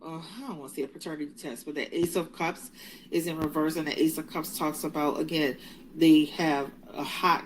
I don't want to say a paternity test, but the Ace of Cups is in reverse, and the Ace of Cups talks about, again, they have a hot.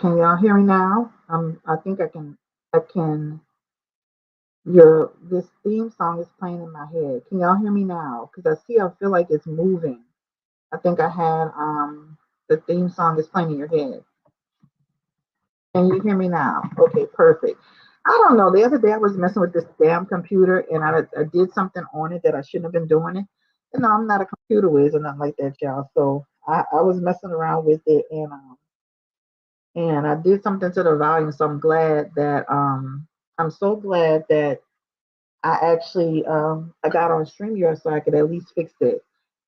Can y'all hear me now? I think I can, this theme song is playing in my head. Can y'all hear me now? Because I feel like it's moving. I think I had, the theme song is playing in your head. Can you hear me now? Okay, perfect. I don't know. The other day I was messing with this damn computer and I did something on it that I shouldn't have been doing it. And no, I'm not a computer whiz or nothing like that, y'all. So I was messing around with it and I did something to the volume. So I'm so glad that I actually I got on StreamYard so I could at least fix it.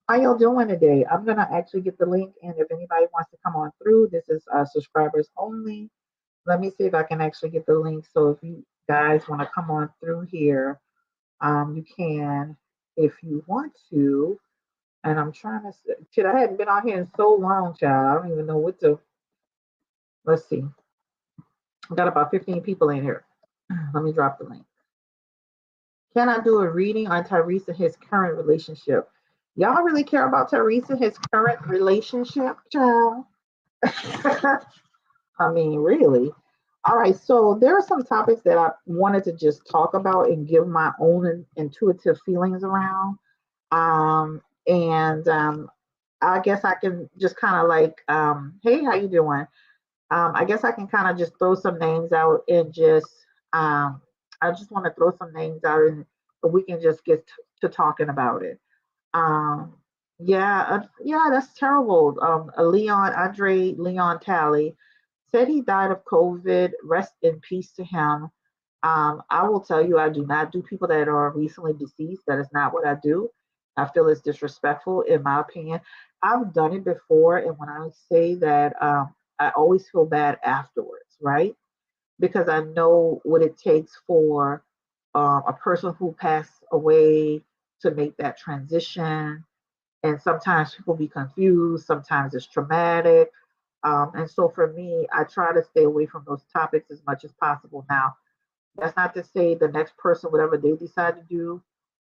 How y'all doing today? I'm gonna actually get the link, and if anybody wants to come on through, this is subscribers only. Let me see if I can actually get the link. So if you guys want to come on through here, you can if you want to. And I'm trying to shit. I hadn't been on here in so long, child. I don't even know what to. Let's see. I got about 15 people in here. Let me drop the link. Can I do a reading on Tyrese and his current relationship? Y'all really care about Tyrese and his current relationship, child? I mean, really? All right, so there are some topics that I wanted to just talk about and give my own intuitive feelings around. And I guess I can just kind of like, hey, how you doing? I guess I can kind of just throw some names out and just, um, I just want to throw some names out and we can just get to talking about it. Um, yeah, that's terrible. Andre Leon Talley said he died of COVID. Rest in peace to him. I will tell you, I do not do people that are recently deceased. That is not what I do. I feel it's disrespectful, in my opinion. I've done it before, and when I say that, I always feel bad afterwards, right? Because I know what it takes for a person who passed away to make that transition. And sometimes people be confused, sometimes it's traumatic. And so for me, I try to stay away from those topics as much as possible. Now, that's not to say the next person, whatever they decide to do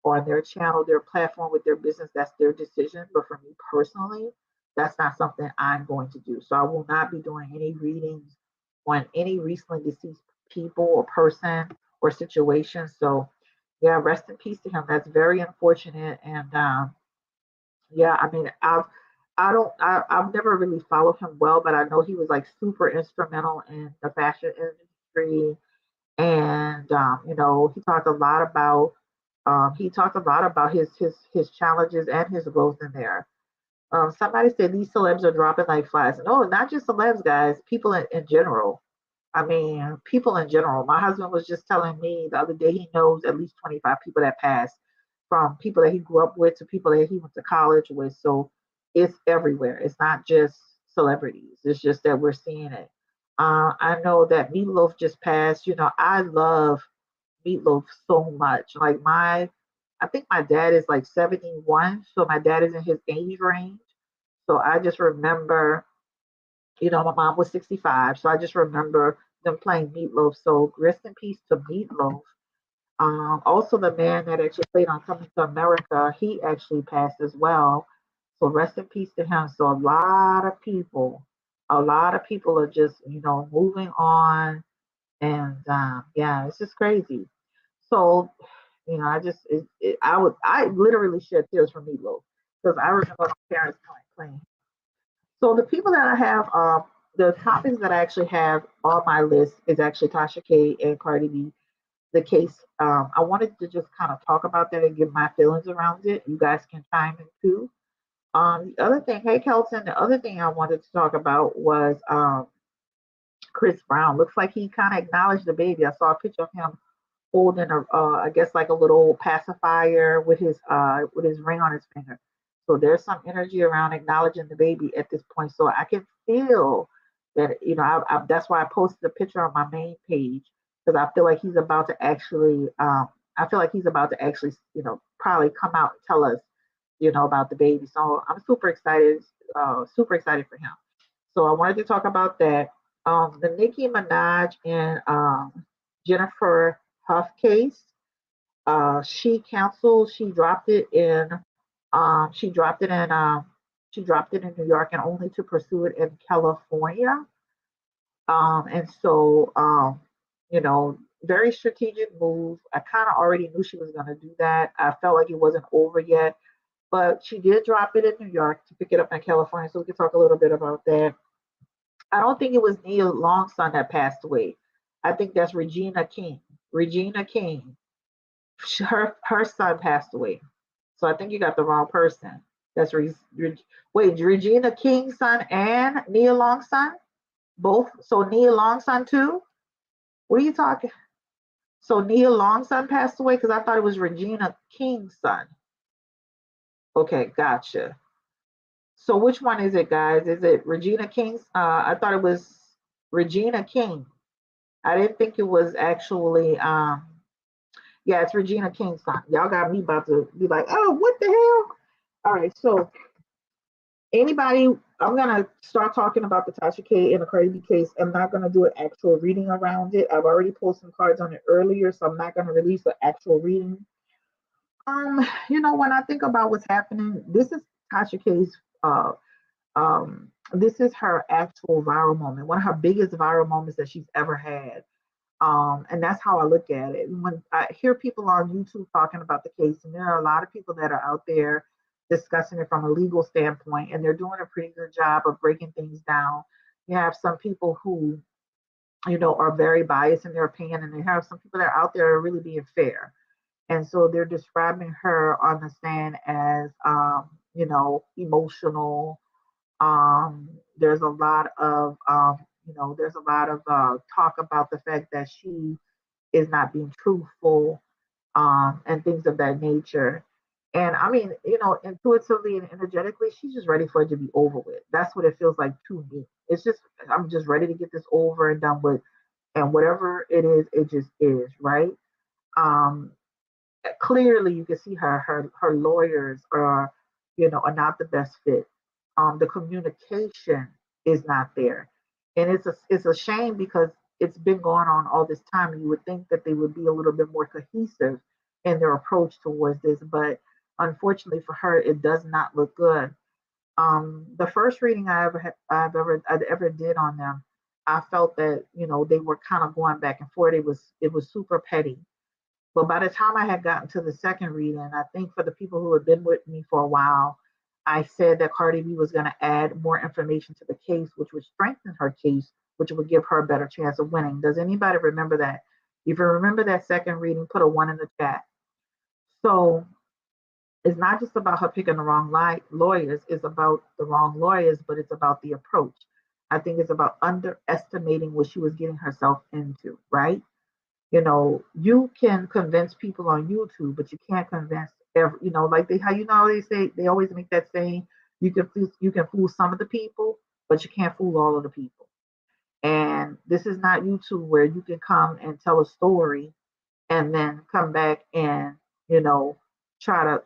on their channel, their platform, with their business, that's their decision. But for me personally, that's not something I'm going to do. So I will not be doing any readings on any recently deceased people or person or situation. So yeah, rest in peace to him. That's very unfortunate. And yeah, I mean, I've never really followed him well, but I know he was like super instrumental in the fashion industry. And he talked a lot about his challenges and his growth in there. Somebody said these celebs are dropping like flies. No, not just celebs, guys. People in general. I mean, people in general. My husband was just telling me the other day he knows at least 25 people that passed, from people that he grew up with to people that he went to college with. So it's everywhere. It's not just celebrities. It's just that we're seeing it. I know that Meatloaf just passed. I love Meatloaf so much. I think my dad is like 71, so my dad is in his age range. So I just remember, my mom was 65, so I just remember them playing Meatloaf. So rest in peace to Meatloaf. Also, the man that actually played on Coming to America, he actually passed as well. So rest in peace to him. So a lot of people are just, moving on, and yeah, it's just crazy. So, I literally shed tears from Meatloaf because I remember my parents playing. So the people that I have, the topics that I actually have on my list is actually Tasha K and Cardi B. The case, I wanted to just kind of talk about that and give my feelings around it. You guys can chime in too. The other thing, hey Kelton, the other thing I wanted to talk about was Chris Brown. Looks like he kind of acknowledged the baby. I saw a picture of him holding I guess like a little pacifier with his ring on his finger. So there's some energy around acknowledging the baby at this point. So I can feel that, that's why I posted a picture on my main page, because I feel like he's about to actually, probably come out and tell us, about the baby. So I'm super excited for him. So I wanted to talk about that. The Nicki Minaj and Jennifer Huff case. She dropped it in. She dropped it in. She dropped it in New York and only to pursue it in California. And so, very strategic move. I kind of already knew she was going to do that. I felt like it wasn't over yet, but she did drop it in New York to pick it up in California. So we can talk a little bit about that. I don't think it was Nia Long's son that passed away. I think that's Regina King. Regina King. Her son passed away. So I think you got the wrong person. That's wait, Regina King's son and Nia Long's son? Both? So Nia Long's son too? What are you talking? So Nia Long's son passed away because I thought it was Regina King's son. Okay, gotcha. So which one is it, guys? Is it Regina King's? I thought it was Regina King. I didn't think it was actually. Yeah, it's Regina King's son. Y'all got me about to be like, oh, what the hell? All right, so anybody, I'm gonna start talking about the Tasha K and the Cardi B case. I'm not gonna do an actual reading around it. I've already posted some cards on it earlier, so I'm not gonna release an actual reading. When I think about what's happening, this is Tasha K's this is her actual viral moment, one of her biggest viral moments that she's ever had. And that's how I look at it. When I hear people on YouTube talking about the case, and there are a lot of people that are out there discussing it from a legal standpoint, and they're doing a pretty good job of breaking things down. You have some people who, are very biased in their opinion, and they have some people that are out there really being fair. And so they're describing her on the stand as, emotional. There's a lot of, talk about the fact that she is not being truthful, and things of that nature. And I mean, intuitively and energetically, she's just ready for it to be over with. That's what it feels like to me. It's just, I'm just ready to get this over and done with. And whatever it just is, right? Um, Clearly you can see her lawyers are not the best fit. The communication is not there, and it's a shame because it's been going on all this time, and you would think that they would be a little bit more cohesive in their approach towards this, but unfortunately for her it does not look good. The first reading I ever did on them, I felt that they were kind of going back and forth. It was super petty, but by the time I had gotten to the second reading, I think for the people who had been with me for a while, I said that Cardi B was going to add more information to the case, which would strengthen her case, which would give her a better chance of winning. Does anybody remember that? If you remember that second reading, put a one in the chat. So it's not just about her picking the wrong lawyers, it's about the wrong lawyers, but it's about the approach. I think it's about underestimating what she was getting herself into, right? You can convince people on YouTube, but you can't convince every, like how they say, they always make that saying, you can fool some of the people, but you can't fool all of the people. And this is not YouTube where you can come and tell a story and then come back and, you know, try to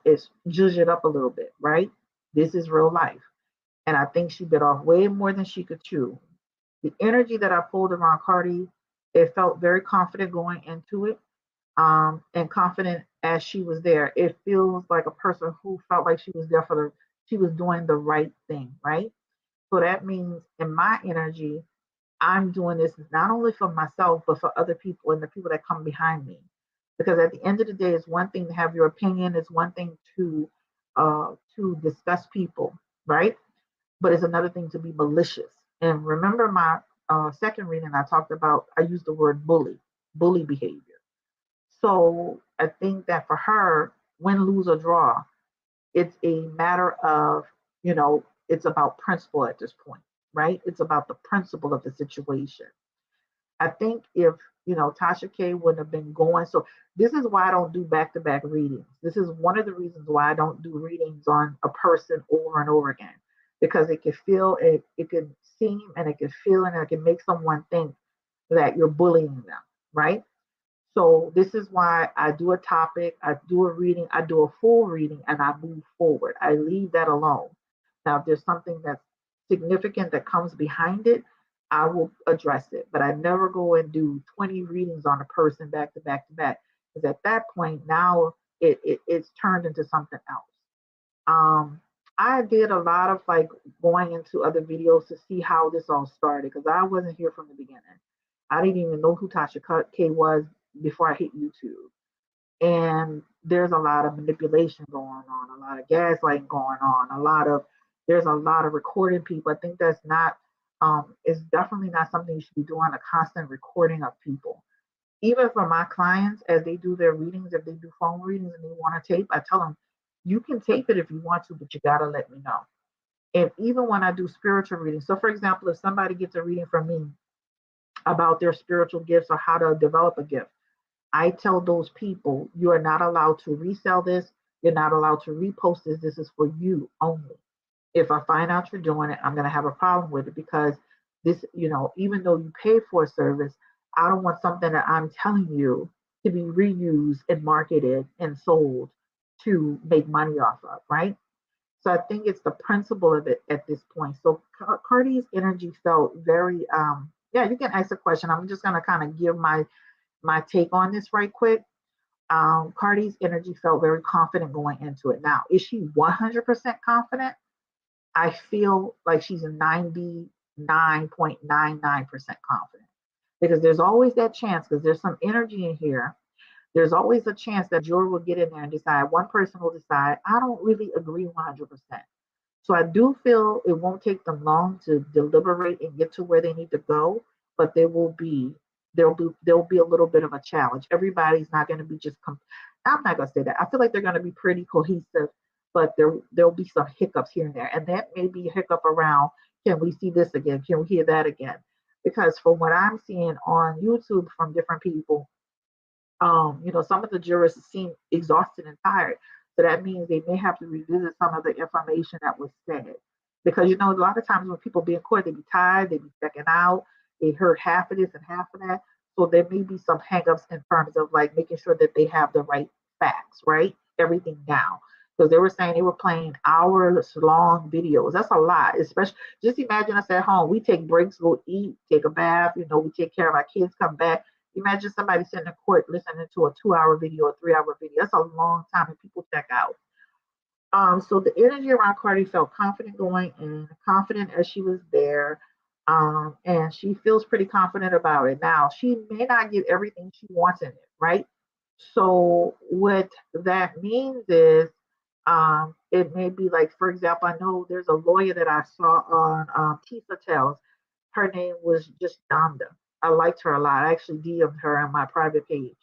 judge it up a little bit, right? This is real life. And I think she bit off way more than she could chew. The energy that I pulled around Cardi, it felt very confident going into it, and confident as she was there. It feels like a person who felt like she was there she was doing the right thing, right? So that means in my energy, I'm doing this not only for myself, but for other people and the people that come behind me. Because at the end of the day, it's one thing to have your opinion, it's one thing to discuss people, right? But it's another thing to be malicious. And remember my second reading, I used the word bully behavior. So I think that for her, win, lose, or draw, it's a matter of, it's about principle at this point, right? It's about the principle of the situation. I think if, TashaK wouldn't have been going, so this is why I don't do back to back readings. This is one of the reasons why I don't do readings on a person over and over again, because it could seem and it could feel and it can make someone think that you're bullying them, right? So this is why I do a topic, I do a reading, I do a full reading, and I move forward. I leave that alone. Now, if there's something that's significant that comes behind it, I will address it. But I never go and do 20 readings on a person back to back to back. Because at that point, now it's turned into something else. Um, I did a lot of like going into other videos to see how this all started because I wasn't here from the beginning. I didn't even know who TashaK was before I hit YouTube. And there's a lot of manipulation going on, a lot of gaslighting going on, there's a lot of recording people. I think that's not it's definitely not something you should be doing, a constant recording of people. Even for my clients, as they do their readings, if they do phone readings and they want to tape, I tell them, you can tape it if you want to, but you gotta let me know. And even when I do spiritual readings, so for example, if somebody gets a reading from me about their spiritual gifts or how to develop a gift, I tell those people, you are not allowed to resell this. You're not allowed to repost this. This is for you only. If I find out you're doing it, I'm going to have a problem with it because this, even though you pay for a service, I don't want something that I'm telling you to be reused and marketed and sold to make money off of, right? So I think it's the principle of it at this point. So Cardi's energy felt very, yeah, you can ask a question. I'm just going to kind of give my take on this right quick. Cardi's energy felt very confident going into it. Now, is she 100% confident? I feel like she's a 99.99% confident because there's always that chance because there's some energy in here. There's always a chance that a juror will get in there and decide, one person will decide, I don't really agree 100%. So I do feel it won't take them long to deliberate and get to where they need to go, but there'll be a little bit of a challenge. Everybody's not going to be I'm not going to say that. I feel like they're going to be pretty cohesive, but there'll be some hiccups here and there, and that may be a hiccup around. Can we see this again? Can we hear that again? Because from what I'm seeing on YouTube from different people, some of the jurors seem exhausted and tired. So that means they may have to revisit some of the information that was said. Because, a lot of times when people be in court, they be tired, they be checking out, they heard half of this and half of that. So there may be some hangups in terms of like making sure that they have the right facts, right? Everything down. Because they were saying they were playing hours long videos. That's a lot. Especially just imagine us at home. We take breaks, go eat, take a bath, we take care of our kids, come back. Imagine somebody sitting in court listening to a 2-hour video, a 3-hour video. That's a long time, and people check out. So the energy around Cardi felt confident going in, confident as she was there, and she feels pretty confident about it. Now, she may not get everything she wants in it, right? So what that means is It may be like, for example, I know there's a lawyer that I saw on Tisa Tells. Her name was just Donda. I liked her a lot. I actually DM'd her on my private page.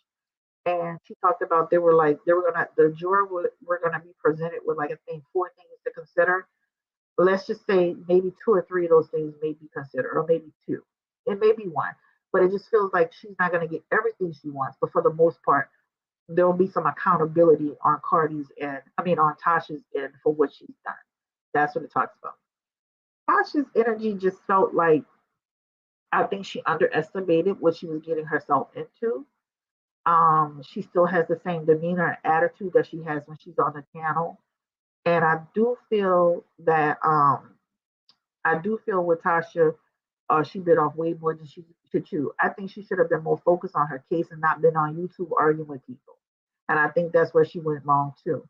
And she talked about they were gonna the jury were gonna be presented with like I think four things to consider. Let's just say maybe two or three of those things may be considered, or maybe two. It may be one. But it just feels like she's not gonna get everything she wants. But for the most part, there will be some accountability on Cardi's end, I mean on Tasha's end for what she's done. That's what it talks about. Tasha's energy just felt like I think she underestimated what she was getting herself into. She still has the same demeanor and attitude that she has when she's on the channel. And I do feel with Tasha, she bit off way more than she should chew. I think she should have been more focused on her case and not been on YouTube arguing with people. And I think that's where she went wrong too,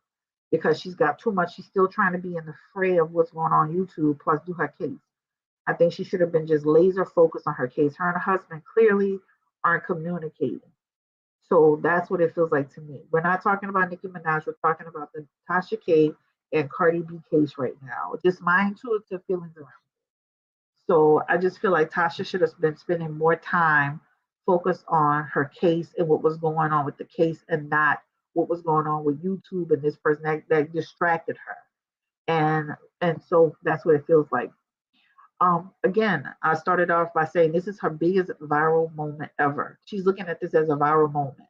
because she's got too much. She's still trying to be in the fray of what's going on YouTube, plus do her case. I think she should have been just laser focused on her case. Her and her husband clearly aren't communicating. So that's what it feels like to me. We're not talking about Nicki Minaj. We're talking about the TashaK and Cardi B case right now. Just my intuitive feelings around. So I just feel like Tasha should have been spending more time focused on her case and what was going on with the case and not what was going on with YouTube and this person that distracted her. And so that's what it feels like. Again, I started off by saying this is her biggest viral moment ever. She's looking at this as a viral moment.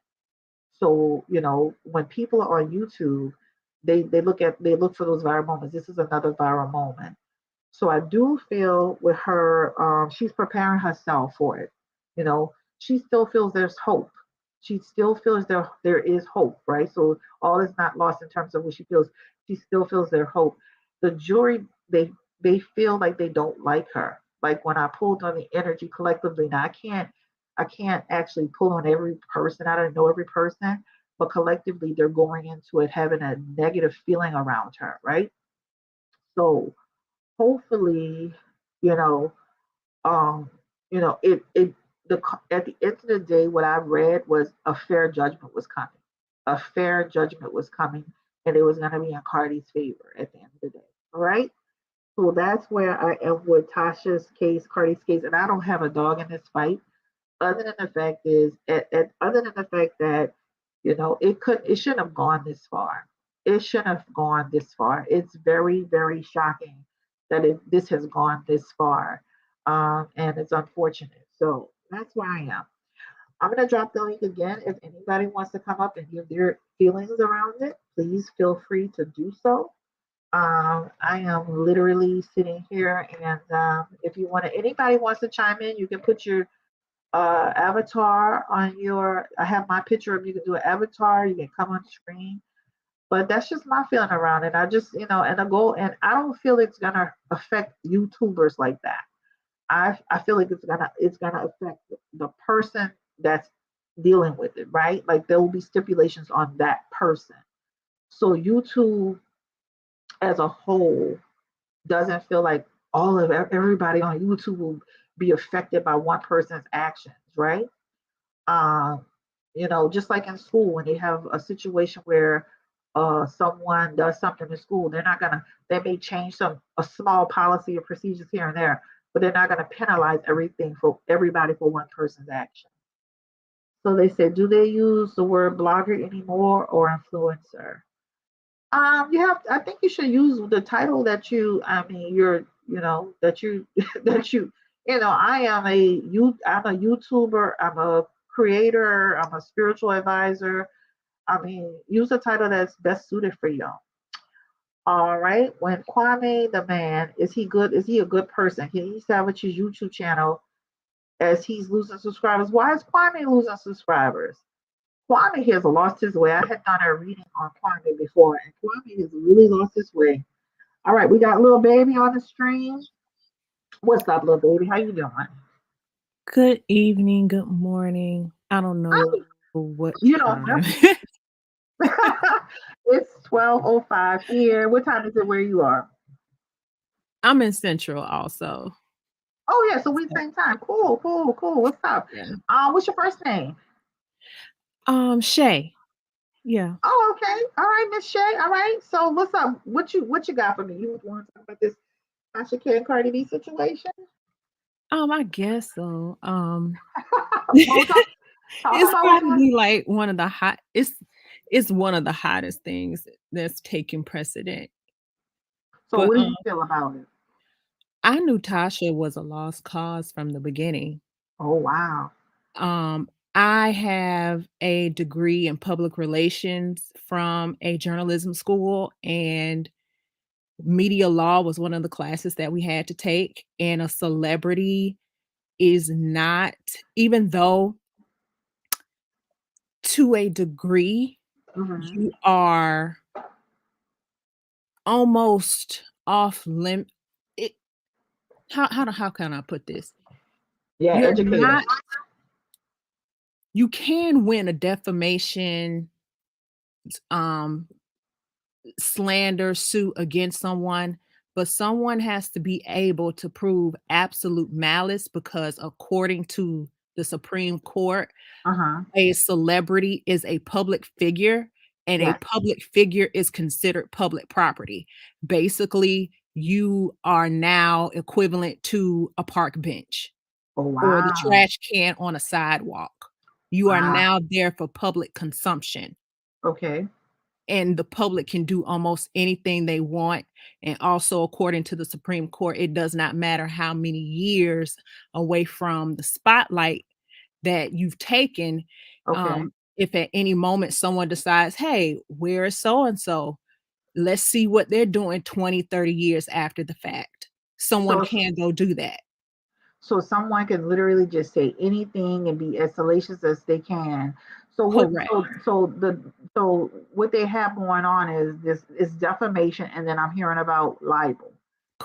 So, when people are on YouTube, they look for those viral moments. This is another viral moment. So I do feel with her, she's preparing herself for it. She still feels there's hope. She still feels there is hope, right? So all is not lost in terms of what she feels. She still feels there's hope. The jury, they feel like they don't like her. Like when I pulled on the energy collectively. Now I can't actually pull on every person. I don't know every person, but collectively they're going into it having a negative feeling around her, right? So hopefully, you know, um, it the at the end of the day, what I read was a fair judgment was coming. A fair judgment was coming, and it was going to be in Cardi's favor at the end of the day. All right. So that's where I am with Tasha's case, Cardi's case, and I don't have a dog in this fight. Other than the fact is, other than the fact that it shouldn't have gone this far. It shouldn't have gone this far. It's very, very shocking that this has gone this far, and it's unfortunate. So that's where I am. I'm gonna drop the link again. If anybody wants to come up and give their feelings around it, please feel free to do so. I am literally sitting here, and if anybody wants to chime in, you can put your avatar on your. I have my picture of. You can do an avatar. You can come on screen. But that's just my feeling around it. I just, and the goal, and I don't feel it's gonna affect YouTubers like that. I feel like it's gonna affect the person that's dealing with it, right? Like there will be stipulations on that person. So YouTube as a whole doesn't feel like all of everybody on YouTube will be affected by one person's actions, right? Um, just like in school, when they have a situation where someone does something in school, they may change a small policy or procedures here and there, but they're not gonna penalize everything for everybody for one person's action. So they said, do they use the word blogger anymore or influencer? I think you should use the title that I mean, that you, that I'm a YouTuber, I'm a creator, I'm a spiritual advisor. I mean, use a title that's best suited for you. All right. When Kwame the man, is he good? Is he a good person? Can he salvage his YouTube channel as he's losing subscribers? Why is Kwame losing subscribers? Kwame has lost his way. I had done a reading on Kwame before, and Kwame has really lost his way. All right, we got little baby on the stream. What's up, little baby? How you doing? Good evening, good morning. I don't know I, what time. you know, it's 12:05 here. What time is it where you are? I'm in Central also. Oh yeah, so we So, same time. Cool, cool, cool. What's up? yeah. What's your first name? Shay. Yeah. Oh, okay. All right, Miss Shay. All right. So what's up? What you got for me? You want to talk about this Tasha K and Cardi B situation? I guess so. Well, talk It's about what you. probably like one of the hot. It's one of the hottest things that's taking precedent. So But what do you feel about it? I knew Tasha was a lost cause from the beginning. Oh wow. I have a degree in public relations from a journalism school, and media law was one of the classes that we had to take. And a celebrity is not, even though to a degree Hmm. you are almost off limit. It, how can I put this? Yeah, You're educate us. not. You can win a defamation um slander suit against someone, but someone has to be able to prove absolute malice because, according to the Supreme Court, Uh-huh. a celebrity is a public figure, and a Yes. public figure is considered public property. Basically, you are now equivalent to a park bench Oh or the wow. trash can on a sidewalk. You are Wow. now there for public consumption, Okay. and the public can do almost anything they want. And also, according to the Supreme Court, it does not matter how many years away from the spotlight that you've taken. Okay. If at any moment someone decides, hey, where is so and so? Let's see what they're doing 20, 30 years after the fact. Someone So can go do that. so someone can literally just say anything and be as salacious as they can. So what Correct. so what they have going on is this is defamation, and then I'm hearing about libel.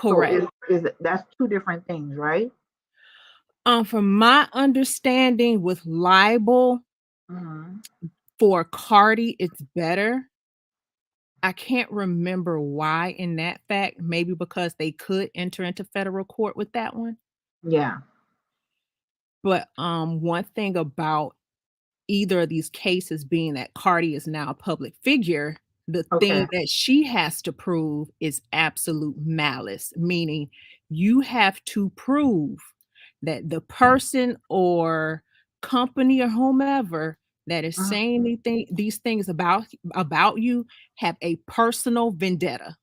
So Correct. is that's two different things, right? From my understanding with libel, Hmm. for CARDI, it's better. I can't remember why in that fact, maybe because they could enter into federal court with that one. Yeah. But one thing about either of these cases, being that CARDI is now a public figure, the Okay. thing that she has to prove is absolute malice, meaning you have to prove that the person or company or whomever that is Mhm. saying these things about you have a personal vendetta.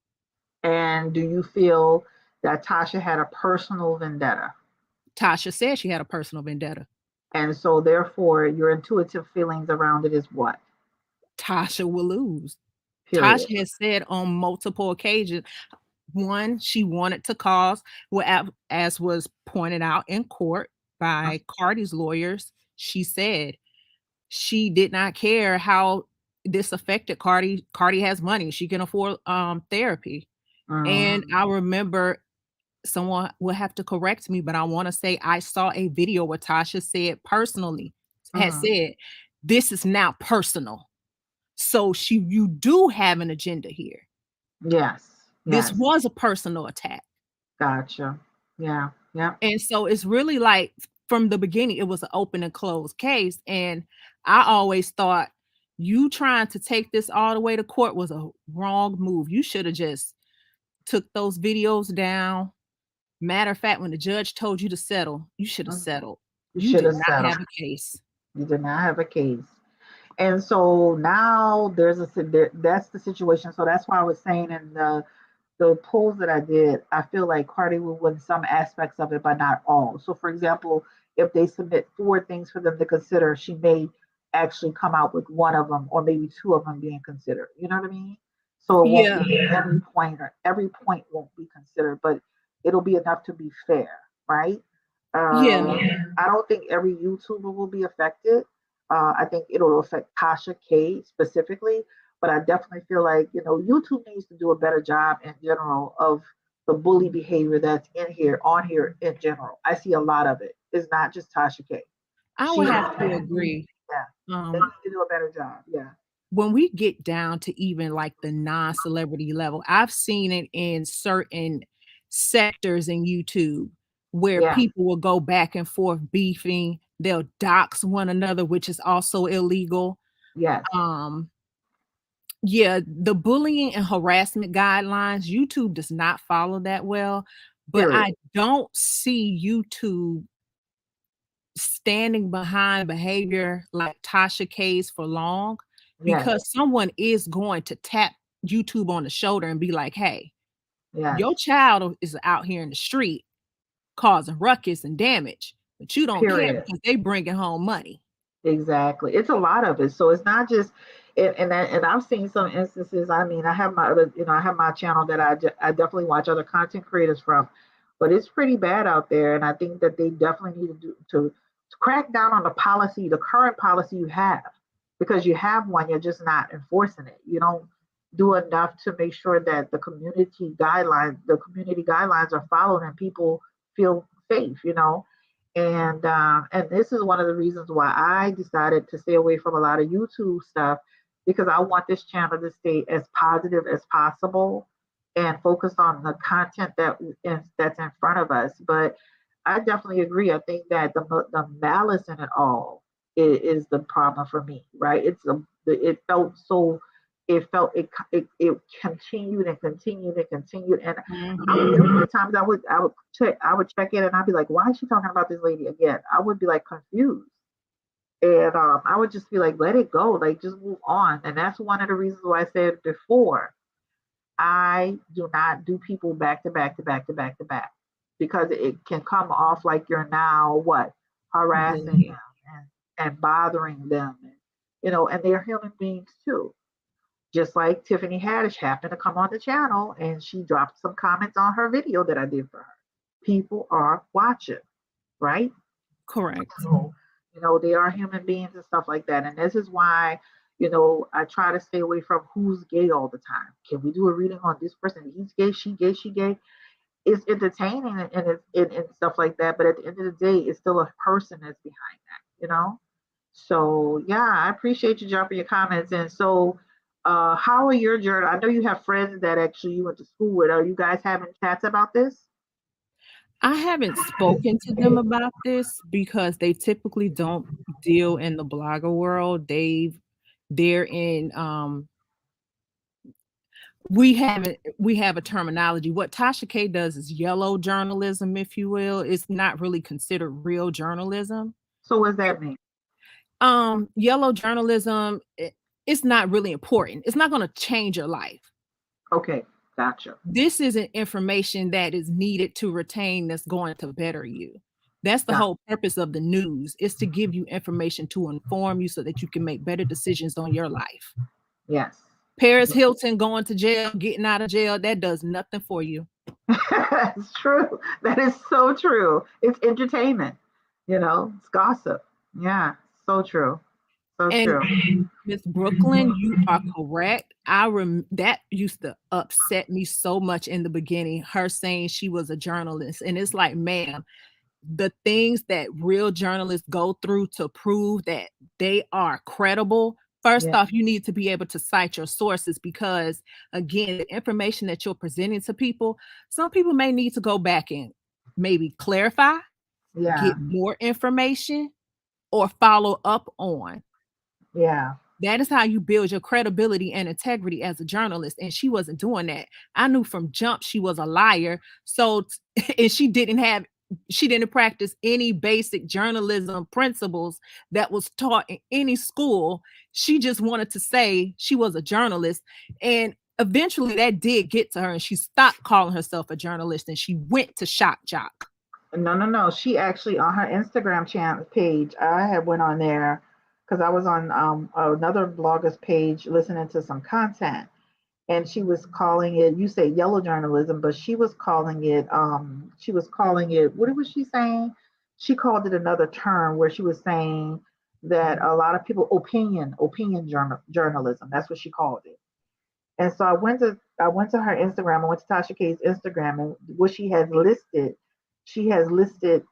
And do you feel that Tasha had a personal vendetta? Tasha said she had a personal vendetta. And so therefore your intuitive feelings around it is what? Tasha will lose. Period. Tasha has said on multiple occasions, one, she wanted to cause, well, as was pointed out in court by CARDI's lawyers, she said she did not care how this affected CARDI. CARDI has money. She can afford therapy. And Mhm. I remember, someone will have to correct me, but I want to say I saw a video where Tasha said personally, had Mhm. said, this is now personal. So you do have an agenda here. Yes. This Yes. was a personal attack. Gotcha. Yeah. Yep. And so it's really like, from the beginning, it was an open and closed case. And I always thought, you trying to take this all the way to court was a wrong move. You should have just took those videos down. Matter of fact, when the judge told you to settle, you should have Mhm. settled. You You should did have not settled. have a case. You did not have a case. And so now that's the situation. So that's why I was saying in the polls that I did, I feel like Cardi will win some aspects of it, but not all. So, for example, if they submit four things for them to consider, she may actually come out with one of them, or maybe two of them being considered. You know what I mean? So it won't Yeah. be every point, or every point won't be considered, but it'll be enough to be fair, right? Yeah. I don't think every YouTuber will be affected. I think it'll affect Tasha K specifically, but I definitely feel like YouTube needs to do a better job in general of the bully behavior that's in here on here in general. I see a lot of it. It's not just Tasha K. I She would have yeah, to agree. they Um, need to do a better job. Yeah. when we get down to even like the non-celebrity level, I've seen it in certain sectors in YouTube where Yeah. people will go back and forth beefing. They'll dox one another, which is also illegal. Yes. Um, Yeah, the bullying and harassment guidelines, YouTube does not follow that well, but Period. I don't see YouTube standing behind behavior like TashaK's for long, Yes, because someone is going to tap YouTube on the shoulder and be like, "Hey, yes. your child is out here in the street causing ruckus and damage, but you don't care Period. because they bringing home money." Exactly. It's a lot of it. So it's not just, and I've seen some instances. I mean, I have my other, I have my channel that I definitely watch other content creators from, but it's pretty bad out there. And I think that they definitely need to crack down on the policy, the current policy you have, because you have one, you're just not enforcing it. You don't do enough to make sure that the community guidelines are followed and people feel safe. And this is one of the reasons why I decided to stay away from a lot of YouTube stuff, because I want this channel to stay as positive as possible and focus on the content that's in front of us. But I definitely agree. I think that the malice in it all is the problem for me, right? It felt so. It continued and continued and continued, and there Mhm. were times I would check in and I'd be like, why is she talking about this lady again? I would be like confused. And I would just be like, let it go, like just move on. And that's one of the reasons why I said before, I do not do people back to back to back to back to back, because it can come off like you're now what, harassing Bullying. them and bothering them, and they're human beings too. Just like Tiffany Haddish happened to come on the channel and she dropped some comments on her video that I did for her. People are watching, right? Correct. So, they are human beings and stuff like that. And this is why, I try to stay away from who's gay all the time. Can we do a reading on this person? He's gay, she gay, she gay. It's entertaining and stuff like that. But at the end of the day, it's still a person that's behind that. So yeah, I appreciate you dropping your comments. And so, how are your journal? I know you have friends that actually you went to school with. Are you guys having chats about this? I haven't spoken to them about this because they typically don't deal in the blogger world. They're in we have a terminology. What Tasha K does is yellow journalism, if you will. It's not really considered real journalism. So what does that mean? Yellow journalism, it's not really important. It's not going to change your life. Okay, gotcha. This isn't information that is needed to retain that's going to better you. That's the Got whole purpose of the news, is to give you information to inform you so that you can make better decisions on your life. yes. Paris Hilton going to jail, getting out of jail, that does nothing for you. It's true. That is so true. It's entertainment. It's gossip. Yeah, so true. So And true. Miss Brooklyn, you are correct. That used to upset me so much in the beginning, her saying she was a journalist. And it's like, ma'am, the things that real journalists go through to prove that they are credible. First Yeah. off, you need to be able to cite your sources, because again, the information that you're presenting to people, some people may need to go back and maybe clarify, Yeah. get more information, or follow up on. Yeah. That is how you build your credibility and integrity as a journalist. And she wasn't doing that. I knew from jump she was a liar. So, and she didn't practice any basic journalism principles that was taught in any school. She just wanted to say she was a journalist. And eventually that did get to her, and she stopped calling herself a journalist and she went to Shock Jock. No, no, no. She actually on her Instagram channel page. I had went on there because I was on another blogger's page listening to some content, and she was calling it. You say yellow journalism, but she was calling it. She was calling it. What was she saying? She called it another term where she was saying that a lot of people opinion journalism. That's what she called it. And so I went to her Instagram. I went to Tasha K's Instagram, and what she has listed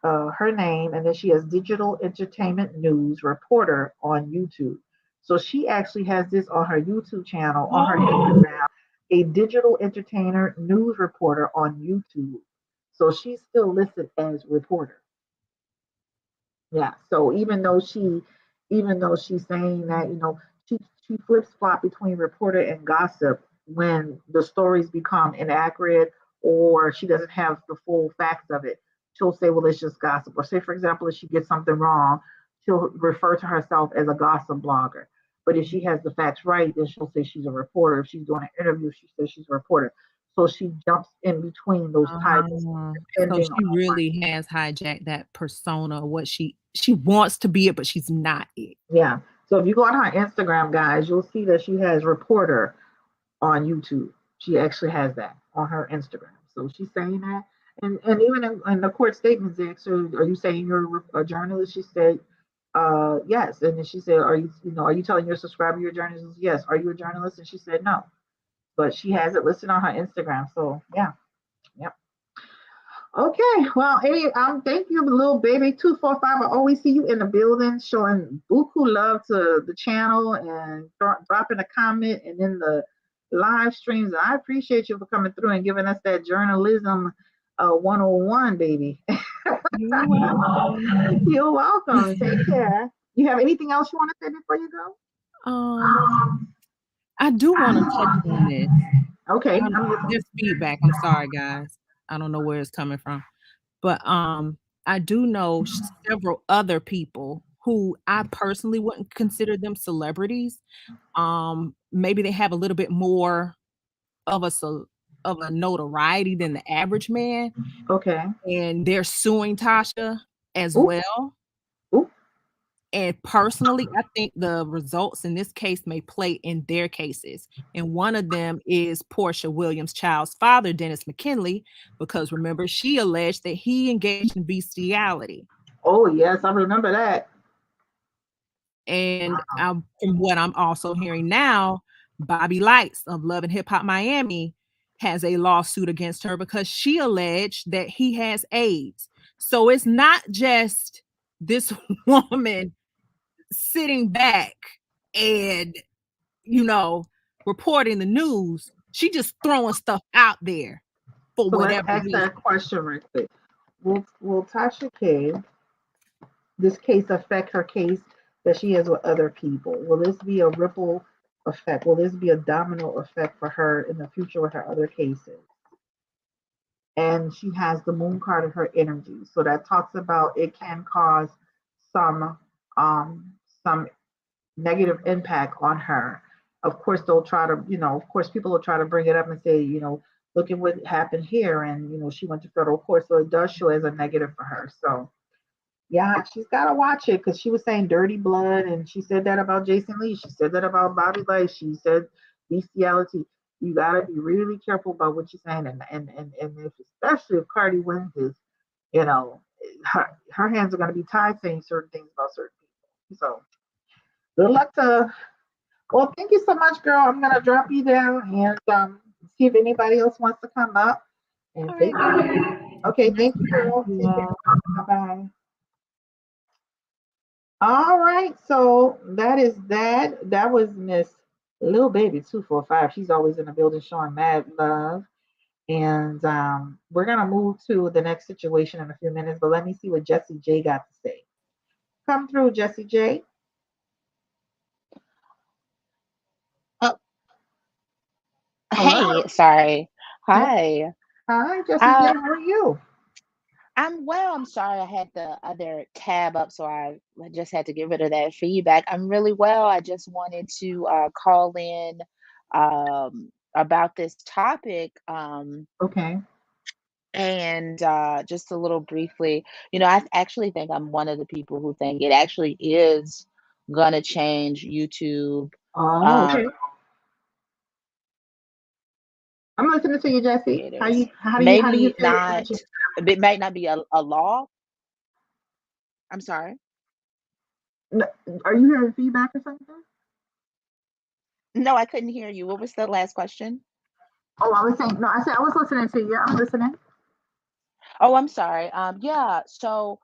her name, and then she has digital entertainment news reporter on YouTube. So she actually has this on her YouTube channel, on her Instagram, a digital entertainer news reporter on YouTube. So she's still listed as reporter. Yeah. So even though she's saying that, she she flips flop between reporter and gossip when the stories become inaccurate or she doesn't have the full facts of it. She'll say, well, it's just gossip. Or say, for example, if she gets something wrong, she'll refer to herself as a gossip blogger. But if she has the facts right, then she'll say she's a reporter. If she's doing an interview, she says she's a reporter. So she jumps in between those titles So depending she on, really has hijacked that persona, what she wants to be it, but she's not it. yeah. So if you go on her Instagram, guys, you'll see that she has reporter on YouTube. She actually has that on her Instagram. So she's saying that. And even in the court statements, they asked her, are you saying you're a journalist? She said, yes. And then she said, are you telling your subscriber you're a journalist? Yes. Are you a journalist? And she said, no. But she has it listed on her Instagram. So yeah. Yep. Okay, well, hey, thank you, little baby 245. I always see you in the building showing buku love to the channel and dropping a comment and in the live streams. I appreciate you for coming through and giving us that journalism 101, baby. You're welcome. You're welcome. Take care. You have anything else you want to say before you go? I do want to touch on this. Okay. This feedback. I'm sorry, guys. I don't know where it's coming from. But I do know several other people who I personally wouldn't consider them celebrities. Maybe they have a little bit more of a notoriety than the average man, Okay. and they're suing Tasha as Ooh. well. Ooh. And personally, I think the results in this case may play in their cases. And one of them is Portia Williams' child's father, Dennis McKinley, because remember, she alleged that he engaged in bestiality. Oh, yes, I remember that. And from what I'm also hearing now, Bobby Lights of Love and Hip Hop Miami has a lawsuit against her because she alleged that he has AIDS. So it's not just this woman sitting back and reporting the news. She just throwing stuff out there for So whatever let's ask reason. that question right quick. Will TashaK, this case affect her case that she has with other people? Will this be a ripple effect? Will this be a domino effect for her in the future with her other cases? And she has the moon card of her energy. So that talks about it can cause some some negative impact on her. Of course, they'll try to, of course, people will try to bring it up and say, look at what happened here. And, she went to federal court. So it does show as a negative for her. So, yeah, she's got to watch it because she was saying dirty blood. And she said that about Jason Lee. She said that about Bobby Light. She said bestiality. You got to be really careful about what you're saying. And if, especially if CarDi wins this, her hands are going to be tied saying certain things about certain people. So, good luck to. Well, thank you so much, girl. I'm gonna drop you down and see if anybody else wants to come up and say hi. Okay, thank you, girl. Take care. Bye bye. All right, so that is that. That was Miss Little Baby 245. She's always in the building showing mad love. And we're gonna move to the next situation in a few minutes, but let me see what Jesse J got to say. Come through, Jesse J. Hey, sorry. Hi. Hi, Jesse J. Uh, How are you? I'm well. I'm sorry I had the other tab up, so I just had to get rid of that feedback. I'm really well. I just wanted to call in about this topic Okay. and just a little briefly, I actually think I'm one of the people who think it actually is gonna change YouTube. Oh, Um, okay. I'm listening to you, Jesse. Creators. How do you Maybe feel it not, mentioned? it might not be a law. I'm sorry. Are you hearing feedback or something? No, I couldn't hear you. What was the last question? Oh, I was saying no. I said I was listening to you. I'm listening. Oh, I'm sorry. Yeah. So,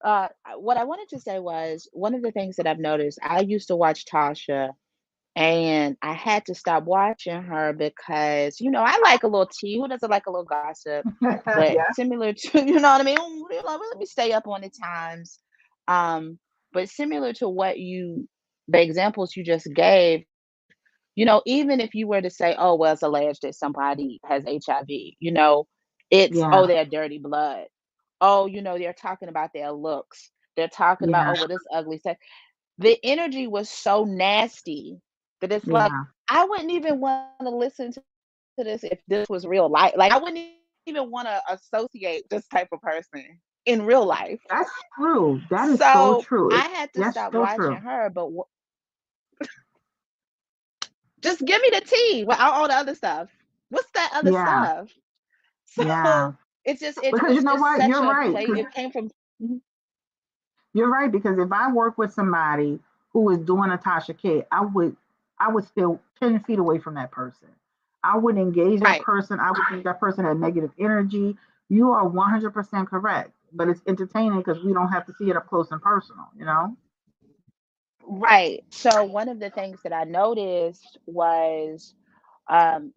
what I wanted to say was one of the things that I've noticed. I used to watch Tasha, and I had to stop watching her because I like a little tea. Who doesn't like a little gossip? But Yeah. similar to you know what I mean. Let me stay up on the times. Um, but similar to the examples you just gave. even if you were to say, oh, well, it's alleged that somebody has HIV, it's, Yeah. oh, they're dirty blood. Oh, they're talking about their looks. They're talking about, Yeah. oh, well, this ugly sex. The energy was so nasty that it's like, Yeah. I wouldn't even want to listen to this if this was real life. Like, I wouldn't even want to associate this type of person in real life. That's true. That is so So true. I had to That's stop so watching true. her, but just give me the tea without all the other stuff. What's that other Yeah. stuff? Yeah. So it Because you was know just what? such You're a right. play. 'Cause It came from. Mhm. you're right. Because if I work with somebody who is doing a TashaK, I would still 10 feet away from that person. I wouldn't engage that Right, person. I would think that person had negative energy. You are 100% correct. But it's entertaining because we don't have to see it up close and personal, you know? right. So one of the things that I noticed was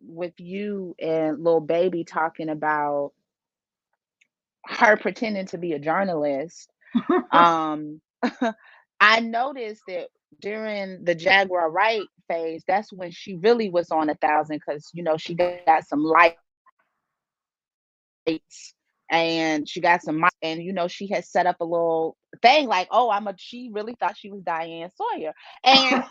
with you and little baby talking about her pretending to be a journalist. Um, I noticed that during the Jaguar Wright phase, that's when she really was on 1,000 because she got some lights and she got some mics, and she had set up a little thing like, oh, she really thought she was Diane Sawyer, and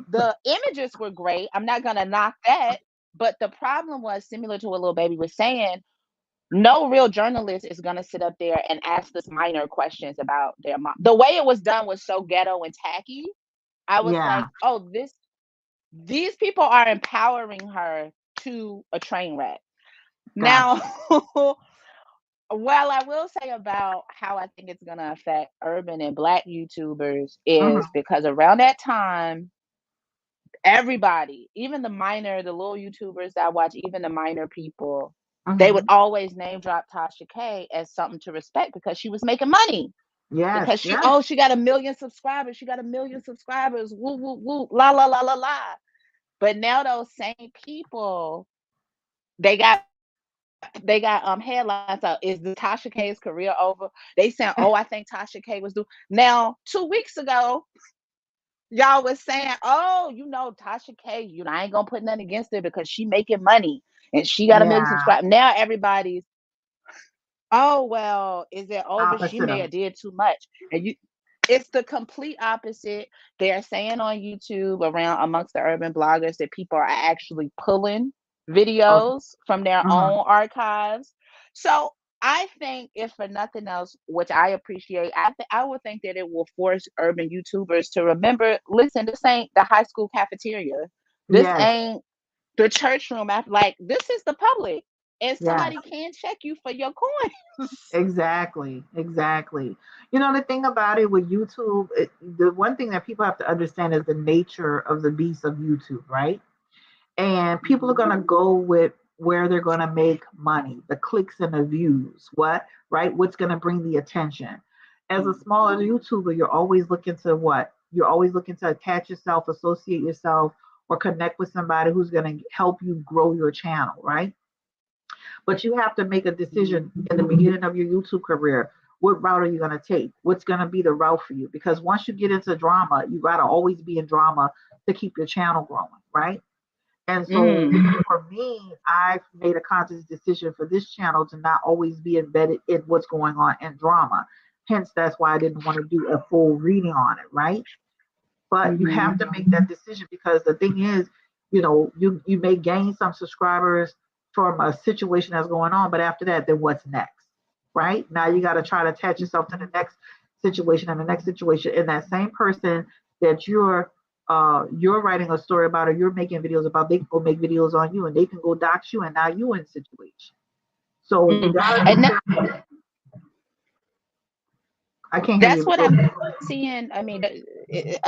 the images were great. I'm not gonna knock that, but the problem was similar to what little baby was saying. No real journalist is gonna sit up there and ask us minor questions about their mom. The way it was done was so ghetto and tacky. I was Yeah. like, oh, these people are empowering her to a train wreck. Now, Gotcha. well, I will say about how I think it's gonna affect urban and Black YouTubers is Hmm. because around that time, everybody, even the little YouTubers that I watch, even the minor people, they would Hmm. always name drop TashaK as something to respect because she was making money. Yes. Because Yes. she got 1 million subscribers. She got 1 million subscribers. Woo, woo, woo, la, la, la, la, la. But now those same people, they got headlines out. Is the Tasha K's career over? They saying, oh, I think Tasha K was due. Now, 2 weeks ago, y'all was saying, oh, Tasha K, I ain't gonna put nothing against her because she making money and she got 1 million Yeah. subscribers. Now everybody's, oh well, is it over? She Opposite may of. have did too much. And it's the complete opposite. They're saying on YouTube around amongst the urban bloggers that people are actually pulling Okay. videos from their Hmm. own archives. So I think, if for nothing else, which I appreciate, I would think that it will force urban YouTubers to remember, listen, this ain't the high school cafeteria. This Yes. ain't the church room. Like, this is the public. And Yes. somebody can check you for your coins. Exactly, exactly. You know, the thing about it with YouTube, the one thing that people have to understand is the nature of the beast of YouTube, right? And people are going Mhm. to go with where they're going to make money, the clicks and the views, what, right? What's going to bring the attention. As a smaller YouTuber, you're always looking to what? You're always looking to attach yourself, associate yourself, or connect with somebody who's going to help you grow your channel, right? But you have to make a decision in the beginning of your YouTube career. What route are you going to take? What's going to be the route for you? Because once you get into drama, you got to always be in drama to keep your channel growing, right? And so Mm. for me, I've made a conscious decision for this channel to not always be embedded in what's going on in drama. Hence, that's why I didn't want to do a full reading on it, right? But you have Mhm. to make that decision because the thing is, you may gain some subscribers from a situation that's going on, but after that, then what's next, right? Now you got to try to attach yourself to the next situation and the next situation, and that same person that you're writing a story about or you're making videos about, they can go make videos on you and they can go dox you, and now you in situation. So you Mm. gotta And understand. I can't hear that's you. what I'm seeing. I mean,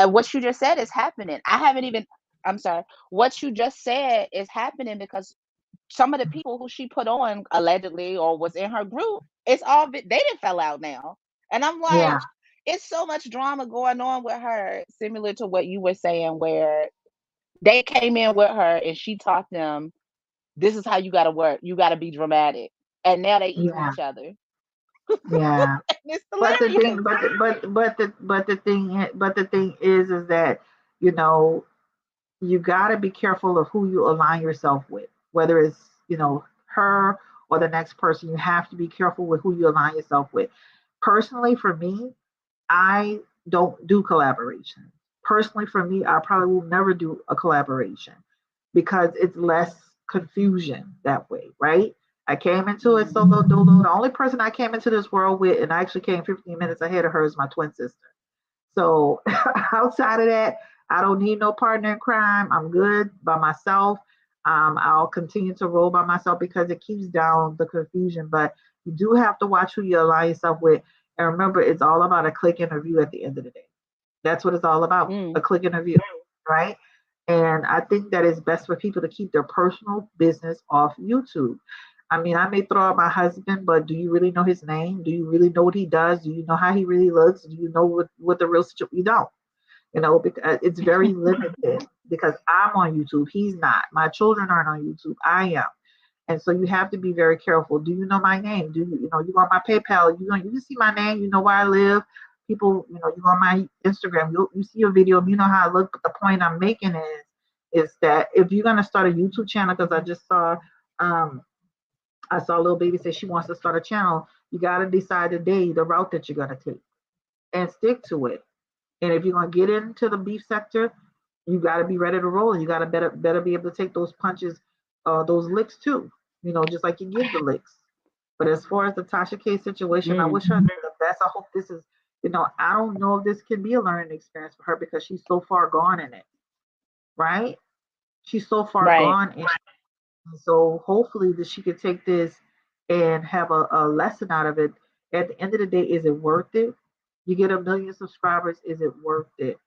what you just said is happening. I haven't even, I'm sorry, what you just said is happening because some of the people who she put on allegedly or was in her group, they didn't fell out now. And I'm Yeah, like, it's so much drama going on with her, similar to what you were saying, where they came in with her and she taught them, this is how you got to work. You got to be dramatic. And now they eating yeah, each other. yeah. It's But the thing, hilarious. but the thing is that you know you got to be careful of who you align yourself with, whether it's, her or the next person. You have to be careful with who you align yourself with. Personally, for me, I don't do collaboration. Personally, for me, I probably will never do a collaboration because it's less confusion that way, right? I came into it solo dolo. The only person I came into this world with, and I actually came 15 minutes ahead of her, is my twin sister. So outside of that, I don't need no partner in crime. I'm good by myself. I'll continue to roll by myself because it keeps down the confusion. But you do have to watch who you align yourself with. And remember, it's all about a click and a view at the end of the day. That's what it's all about, a Mm. click and a view, right? And I think that it's best for people to keep their personal business off YouTube. I mean, I may throw out my husband, but do you really know his name? Do you really know what he does? Do you know how he really looks? Do you know what the real situation? You don't, because it's very limited because I'm on YouTube. He's not. My children aren't on YouTube. I am. And so you have to be very careful. Do you know my name? Do you, you on my PayPal? You can see my name. You know where I live. People, you on my Instagram. You see a video. You know how I look. But the point I'm making is that if you're gonna start a YouTube channel, because um, I saw a little baby say she wants to start a channel. You got to decide the route that you're gonna take, and stick to it. And if you're gonna get into the beef sector, you got to be ready to roll, and you got to better be able to take those punches, those licks too. Just like you give the licks. But as far as the TashaK situation, I Mm. wish her the best. I hope this is, I don't know if this can be a learning experience for her because she's so far gone in it, right? She's so far Right. gone in it. So hopefully that she could take this and have a lesson out of it. At the end of the day, is it worth it? You get 1 million subscribers, is it worth it?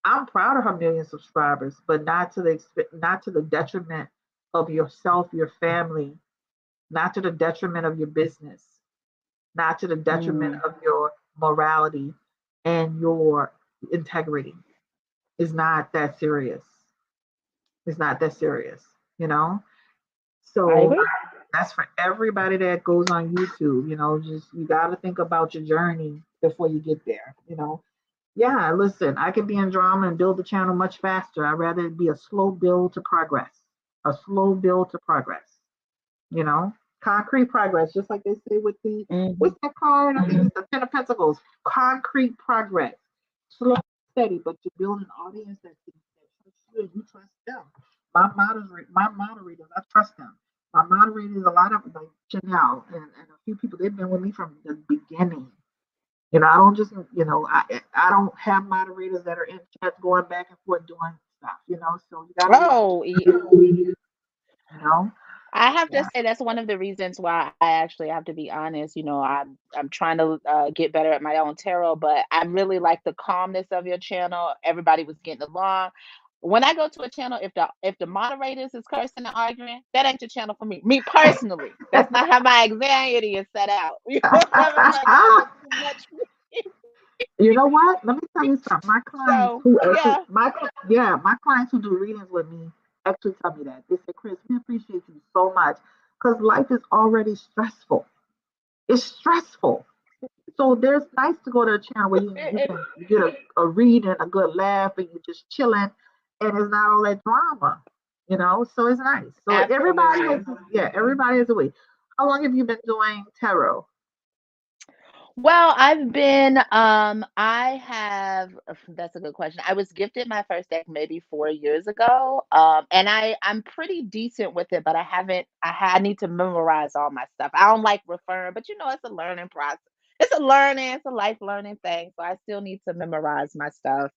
I'm proud of her 1 million subscribers, but not to the detriment of yourself, your family, not to the detriment of your business, not to the detriment Mm. of your morality and your integrity. It's not that serious. It's not that serious, you know? I So agree. that's for everybody that goes on YouTube, just you got to think about your journey before you get there. Yeah, listen, I could be in drama and build the channel much faster. I'd rather it be a slow build to progress, a slow build to progress, you know, concrete progress, just like they say with Hmm. what's that card? I think it's the Ten of Pentacles, concrete progress, slow and steady, but you build an audience that trusts you and you trust them. My moderators, I trust them. My moderators, a lot of like Chanel and a few people, they've been with me from the beginning. I don't just, I don't have moderators that are in chats going back and forth doing stuff. So you got to watch, Oh, you know. I have to Yeah. say that's one of the reasons why I actually have to be honest. I'm trying to get better at my own tarot, but I really like the calmness of your channel. Everybody was getting along. When I go to a channel, if the moderators is cursing and arguing, that ain't your channel for me. Me personally, that's not how my anxiety is set out. You know what I mean? Like that was too much for me. You know what? Let me tell you something. My clients So who actually, yeah. my clients who do readings with me actually tell me that. They say, Chris, we appreciate you so much because life is already stressful. It's stressful. So there's nice to go to a channel where you can get a read and a good laugh and you're just chilling and it's not all that drama. So it's nice. So Absolutely. everybody has a way. How long have you been doing tarot? Well, I have, that's a good question. I was gifted my first deck maybe 4 years ago. And I'm pretty decent with it, but I need to memorize all my stuff. I don't like referring, but it's a learning process. It's a life learning thing. So I still need to memorize my stuff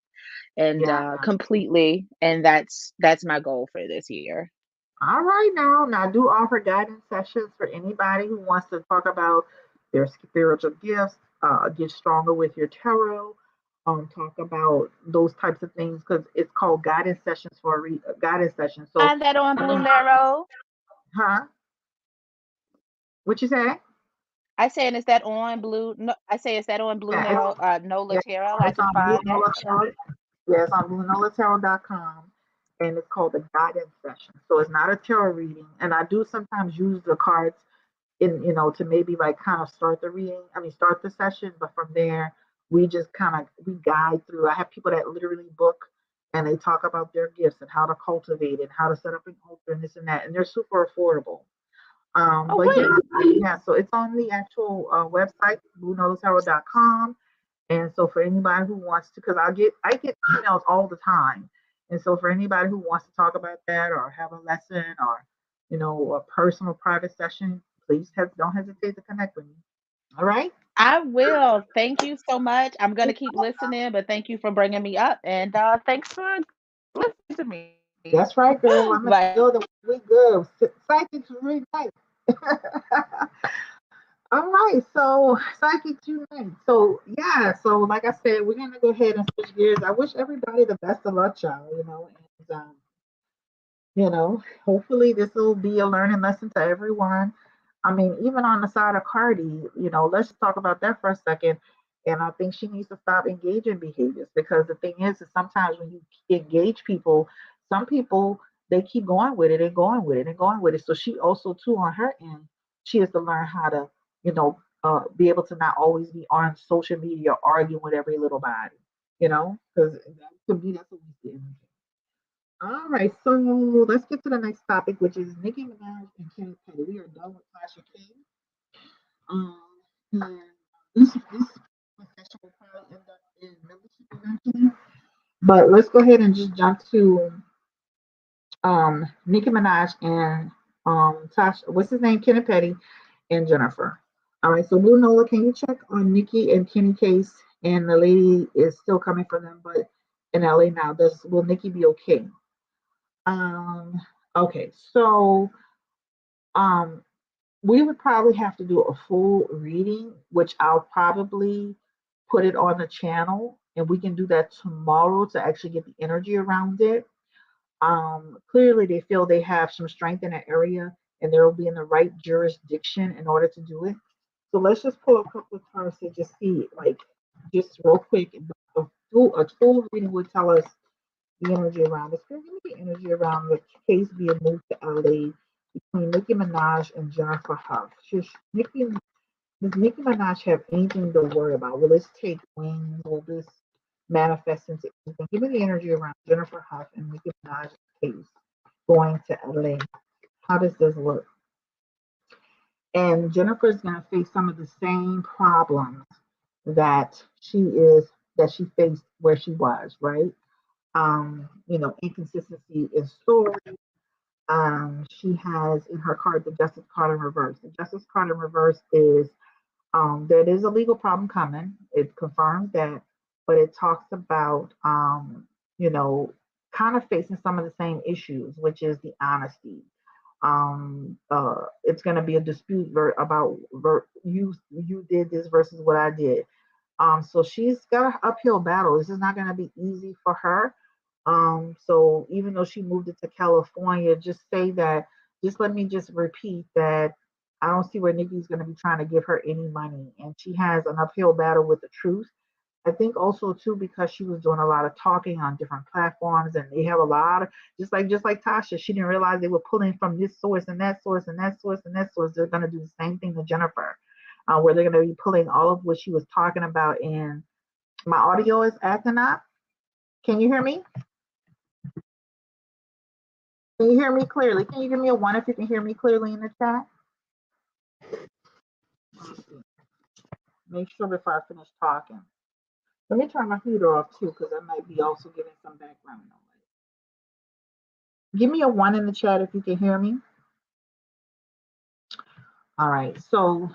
and Yeah. completely. And that's my goal for this year. All right now. Now I do offer guidance sessions for anybody who wants to talk about their spiritual gifts, get stronger with your tarot, talk about those types of things because it's called guidance sessions for guidance sessions. So, Find that on Blue Narrow. huh? What you say? I saying is that on Blue? No, I say is that on Blue Yeah, Narrow? Nola yeah, Tarot. I it's can on Blue find it. Nola Tarot. Yeah, it's on BlueNolaTarot.com, and it's called the guidance session. So it's not a tarot reading, and I do sometimes use the cards to maybe like kind of start the reading. I mean, start the session, but from there we just kind of we guide through. I have people that literally book. and they talk about their gifts and how to cultivate and how to set up an altar and this and that, and they're super affordable. Oh, But great. yeah, so it's on the actual website, bluenolatarot.com. And so for anybody who wants to, because I get emails all the time, and so for anybody who wants to talk about that or have a lesson or a personal private session, please don't hesitate to connect with me. All right. I will. Thank you so much. I'm going to keep listening, but thank you for bringing me up. And thanks for listening to me. That's right, girl. I'm gonna Bye. feel that we good. Psychics really nice. All right, so psychic tonight. So yeah, so like I said, we're gonna go ahead and switch gears. I wish everybody the best of luck, y'all. And hopefully this will be a learning lesson to everyone. I mean, even on the side of Cardi, let's talk about that for a second. And I think she needs to stop engaging behaviors, because the thing is sometimes when you engage people, some people they keep going with it and going with it and going with it. So she also too on her end, she has to learn how to, be able to not always be on social media arguing with every little body, because to me that's a waste of energy. All right, so let's get to the next topic, which is Nicki Minaj and Kim Petty. We are done with TashaK. And this session will probably end up in membership eventually. But let's go ahead and just jump to Nicki Minaj and Tasha. What's his name? Kenny Petty and Jennifer. All right, so Blue Nola, can you check on Nicki and Kenny case? And the lady is still coming for them, but in LA now. Will Nicki be okay? Um, okay, so um, we would probably have to do a full reading, which I'll probably put it on the channel, and we can do that tomorrow to actually get the energy around it. Clearly, they feel they have some strength in that area, and they will be in the right jurisdiction in order to do it. So let's just pull a couple of cards to just see, like, just real quick. A full reading would tell us the energy around it. Give me the energy around the case being moved to LA between Nicki Minaj and Jennifer Huff. Does Nicki Minaj have anything to worry about? Will this take wings? Will this manifest into anything? Give me the energy around Jennifer Huff and Nicki Minaj's case going to LA. How does this look? And Jennifer's going to face some of the same problems that she faced where she was, right? Inconsistency in story. She has in her card the Justice card in reverse. The Justice card in reverse is there is a legal problem coming. It confirms that, but it talks about you know, kind of facing some of the same issues, which is the honesty. It's going to be a dispute about you did this versus what I did. So she's got an uphill battle. This is not going to be easy for her. So even though she moved it to California, just let me just repeat that I don't see where Nikki's going to be trying to give her any money. And she has an uphill battle with the truth. I think also too because she was doing a lot of talking on different platforms, and they have a lot of just like Tasha. She didn't realize they were pulling from this source and that source and that source and that source. They're going to do the same thing to Jennifer, where they're going to be pulling all of what she was talking about. And my audio is acting up. Can you hear me? Can you hear me clearly? Can you give me a one if you can hear me clearly in the chat? Make sure before I finish talking. Let me turn my heater off too, because I might be also giving some background noise. Give me a one in the chat if you can hear me. All right, so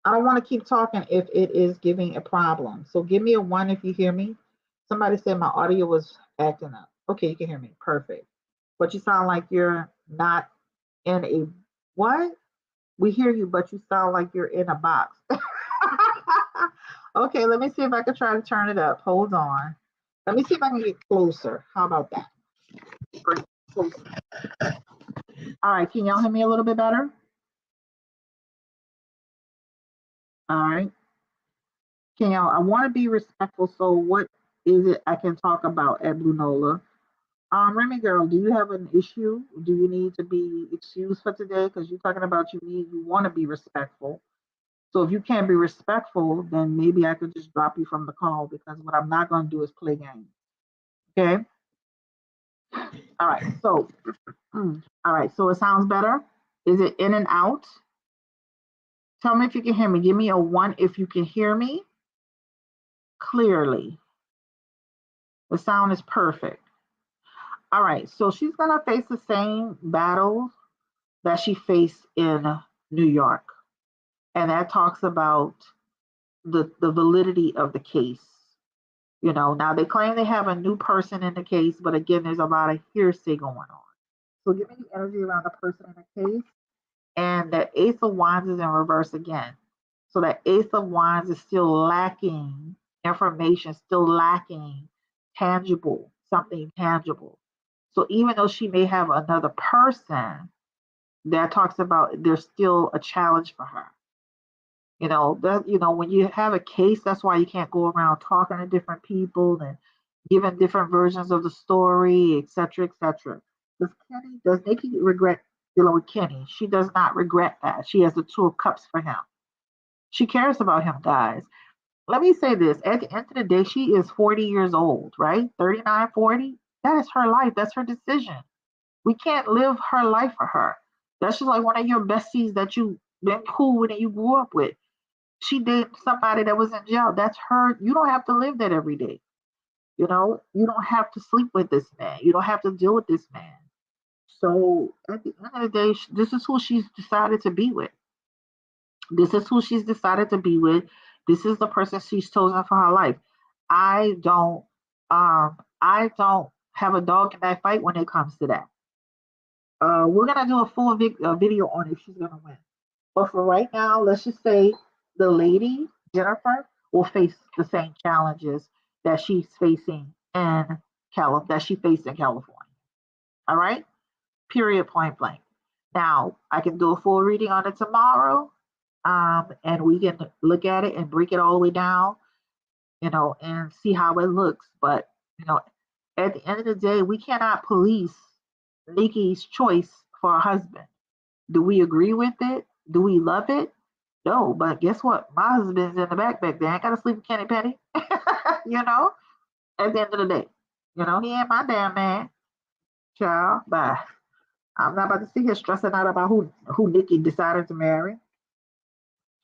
I don't want to keep talking if it is giving a problem. So give me a one if you hear me. Somebody said my audio was acting up. Okay, you can hear me. Perfect. But you sound like you're not in a what? We hear you, but you sound like you're in a box. Okay, let me see if I can try to turn it up. Hold on. Let me see if I can get closer. How about that? Bring it closer. All right, can y'all hear me a little bit better? All right. Can y'all, I want to be respectful, so what is it I can talk about at Blue Nola? Remy girl, do you have an issue? Do you need to be excused for today? Because you're talking about you want to be respectful. So if you can't be respectful, then maybe I could just drop you from the call, because what I'm not going to do is play games. Okay? All right. So, all right. So it sounds better. Is it in and out? Tell me if you can hear me. Give me a one if you can hear me clearly. The sound is perfect. All right. So she's going to face the same battle that she faced in New York. And that talks about the validity of the case. You know, now they claim they have a new person in the case, but again, there's a lot of hearsay going on. So give me the energy around the person in the case. And that Ace of Wands is in reverse again. So that Ace of Wands is still lacking information, still lacking tangible, something tangible. So even though she may have another person, that talks about there's still a challenge for her. You know, that when you have a case, that's why you can't go around talking to different people and giving different versions of the story, etc., etc. Does Nikki regret dealing with Kenny? She does not regret that. She has the Two of Cups for him. She cares about him, guys. Let me say this. At the end of the day, she is 40 years old, right? 39, 40. That is her life. That's her decision. We can't live her life for her. That's just like one of your besties that you been cool with and you grew up with. She dated somebody that was in jail. That's her. You don't have to live that every day. You know, you don't have to sleep with this man. You don't have to deal with this man. So at the end of the day, this is who she's decided to be with. This is who she's decided to be with. This is the person she's chosen for her life. I don't, I don't have a dog in that fight when it comes to that. We're gonna do a full video on if she's gonna win. But for right now, let's just say the lady Jennifer will face the same challenges that she's facing in that she faced in California. All right, period, point blank. Now I can do a full reading on it tomorrow, and we can look at it and break it all the way down, and see how it looks. But at the end of the day, we cannot police Nikki's choice for a husband. Do we agree with it? Do we love it? No, but guess what? My husband's in the back there. I ain't gotta sleep with Kenny Penny. you know, at the end of the day. He ain't my damn man. Child, bye. I'm not about to sit here stressing out about who Nikki decided to marry.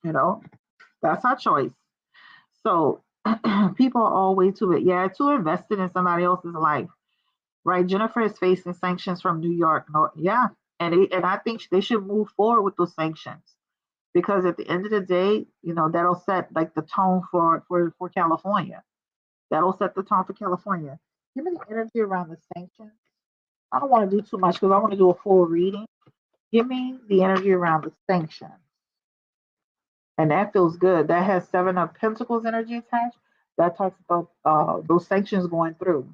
That's our choice. So people are always too invested in somebody else's life. Right? Jennifer is facing sanctions from New York. No, yeah. And I think they should move forward with those sanctions. Because at the end of the day, that'll set like the tone for California. That'll set the tone for California. Give me the energy around the sanctions. I don't want to do too much because I want to do a full reading. Give me the energy around the sanctions. And that feels good. That has Seven of Pentacles energy attached. That talks about those sanctions going through.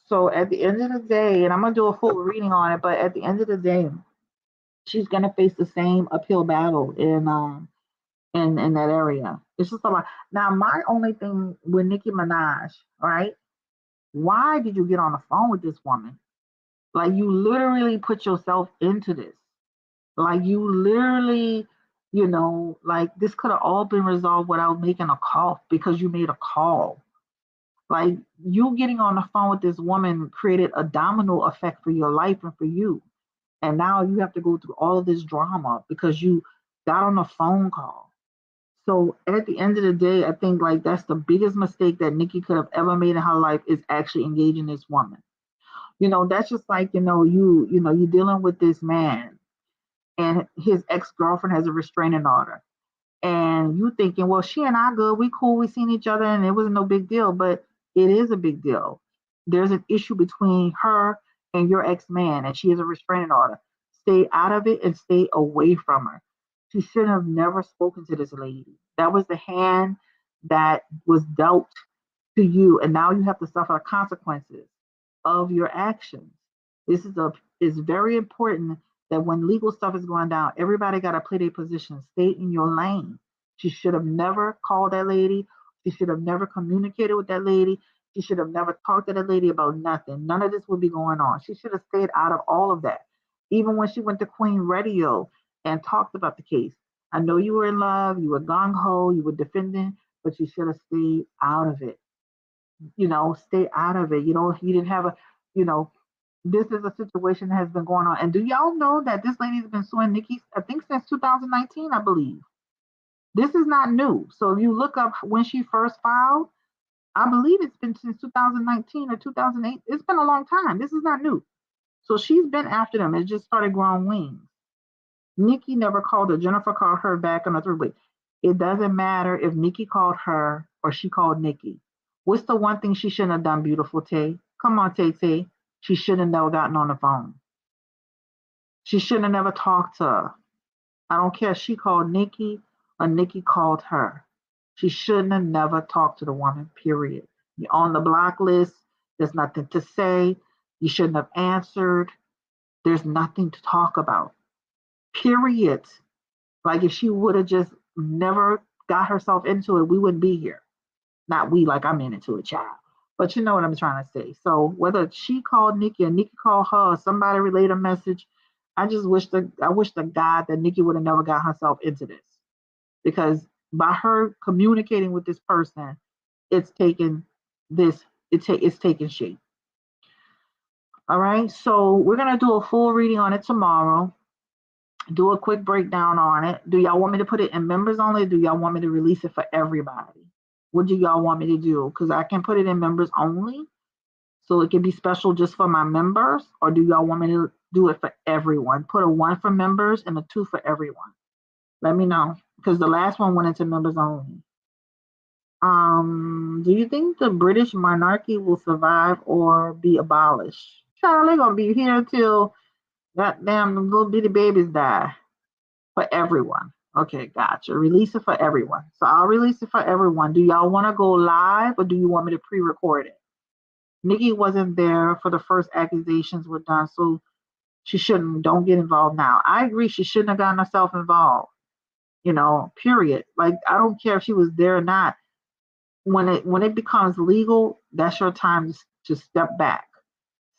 So at the end of the day, and I'm going to do a full reading on it, but at the end of the day, she's going to face the same uphill battle in that area. It's just a lot. Now, my only thing with Nicki Minaj, right? Why did you get on the phone with this woman? Like, you literally put yourself into this. Like, you literally, like, this could have all been resolved without making a call because you made a call. Like, you getting on the phone with this woman created a domino effect for your life and for you. And now you have to go through all of this drama because you got on a phone call. So at the end of the day, I think like that's the biggest mistake that Nikki could have ever made in her life is actually engaging this woman. That's just like, you're dealing with this man and his ex-girlfriend has a restraining order. And you thinking, well, she and I good, we cool, we seen each other and it was no big deal, but it is a big deal. There's an issue between her and your ex-man and she has a restraining order. Stay out of it and stay away from her. She should have never spoken to this lady. That was the hand that was dealt to you, and now you have to suffer the consequences of your actions. It's very important that when legal stuff is going down, everybody got to play their position. Stay in your lane. She should have never called that lady. She should have never communicated with that lady. She should have never talked to that lady about nothing. None of this would be going on. She should have stayed out of all of that. Even when she went to Queen Radio and talked about the case. I know you were in love, you were gung ho, you were defending, but you should have stayed out of it. Stay out of it. You didn't have this is a situation that has been going on. And do y'all know that this lady's been suing Nikki, I think since 2019, I believe. This is not new. So if you look up when she first filed, I believe it's been since 2019 or 2008. It's been a long time. This is not new. So she's been after them. It just started growing wings. Nikki never called her. Jennifer called her back on a three-way. It doesn't matter if Nikki called her or she called Nikki. What's the one thing she shouldn't have done, beautiful Tay? Come on, Tay Tay. She should have never gotten on the phone. She shouldn't have never talked to her. I don't care if she called Nikki or Nikki called her. She shouldn't have never talked to the woman, period. You're on the block list. There's nothing to say. You shouldn't have answered. There's nothing to talk about, period. Like if she would have just never got herself into it, we wouldn't be here. Not we, like I'm into a child. But you know what I'm trying to say. So whether she called Nikki or Nikki called her or somebody relayed a message, I wish to God that Nikki would have never got herself into this. Because by her communicating with this person, it's taken shape. All right. So we're gonna do a full reading on it tomorrow. Do a quick breakdown on it. Do y'all want me to put it in members only? Or do y'all want me to release it for everybody? What do y'all want me to do? Because I can put it in members only, so it can be special just for my members. Or do y'all want me to do it for everyone? Put a 1 for members and a 2 for everyone. Let me know, because the last one went into members only. Do you think the British monarchy will survive or be abolished? Child, they're gonna be here till goddamn little bitty babies die. For everyone. Okay, gotcha. Release it for everyone. So I'll release it for everyone. Do y'all want to go live or do you want me to pre-record it? Nikki wasn't there for the first accusations were done, so she don't get involved now. I agree, she shouldn't have gotten herself involved. Period. Like, I don't care if she was there or not. When it becomes legal, that's your time to step back.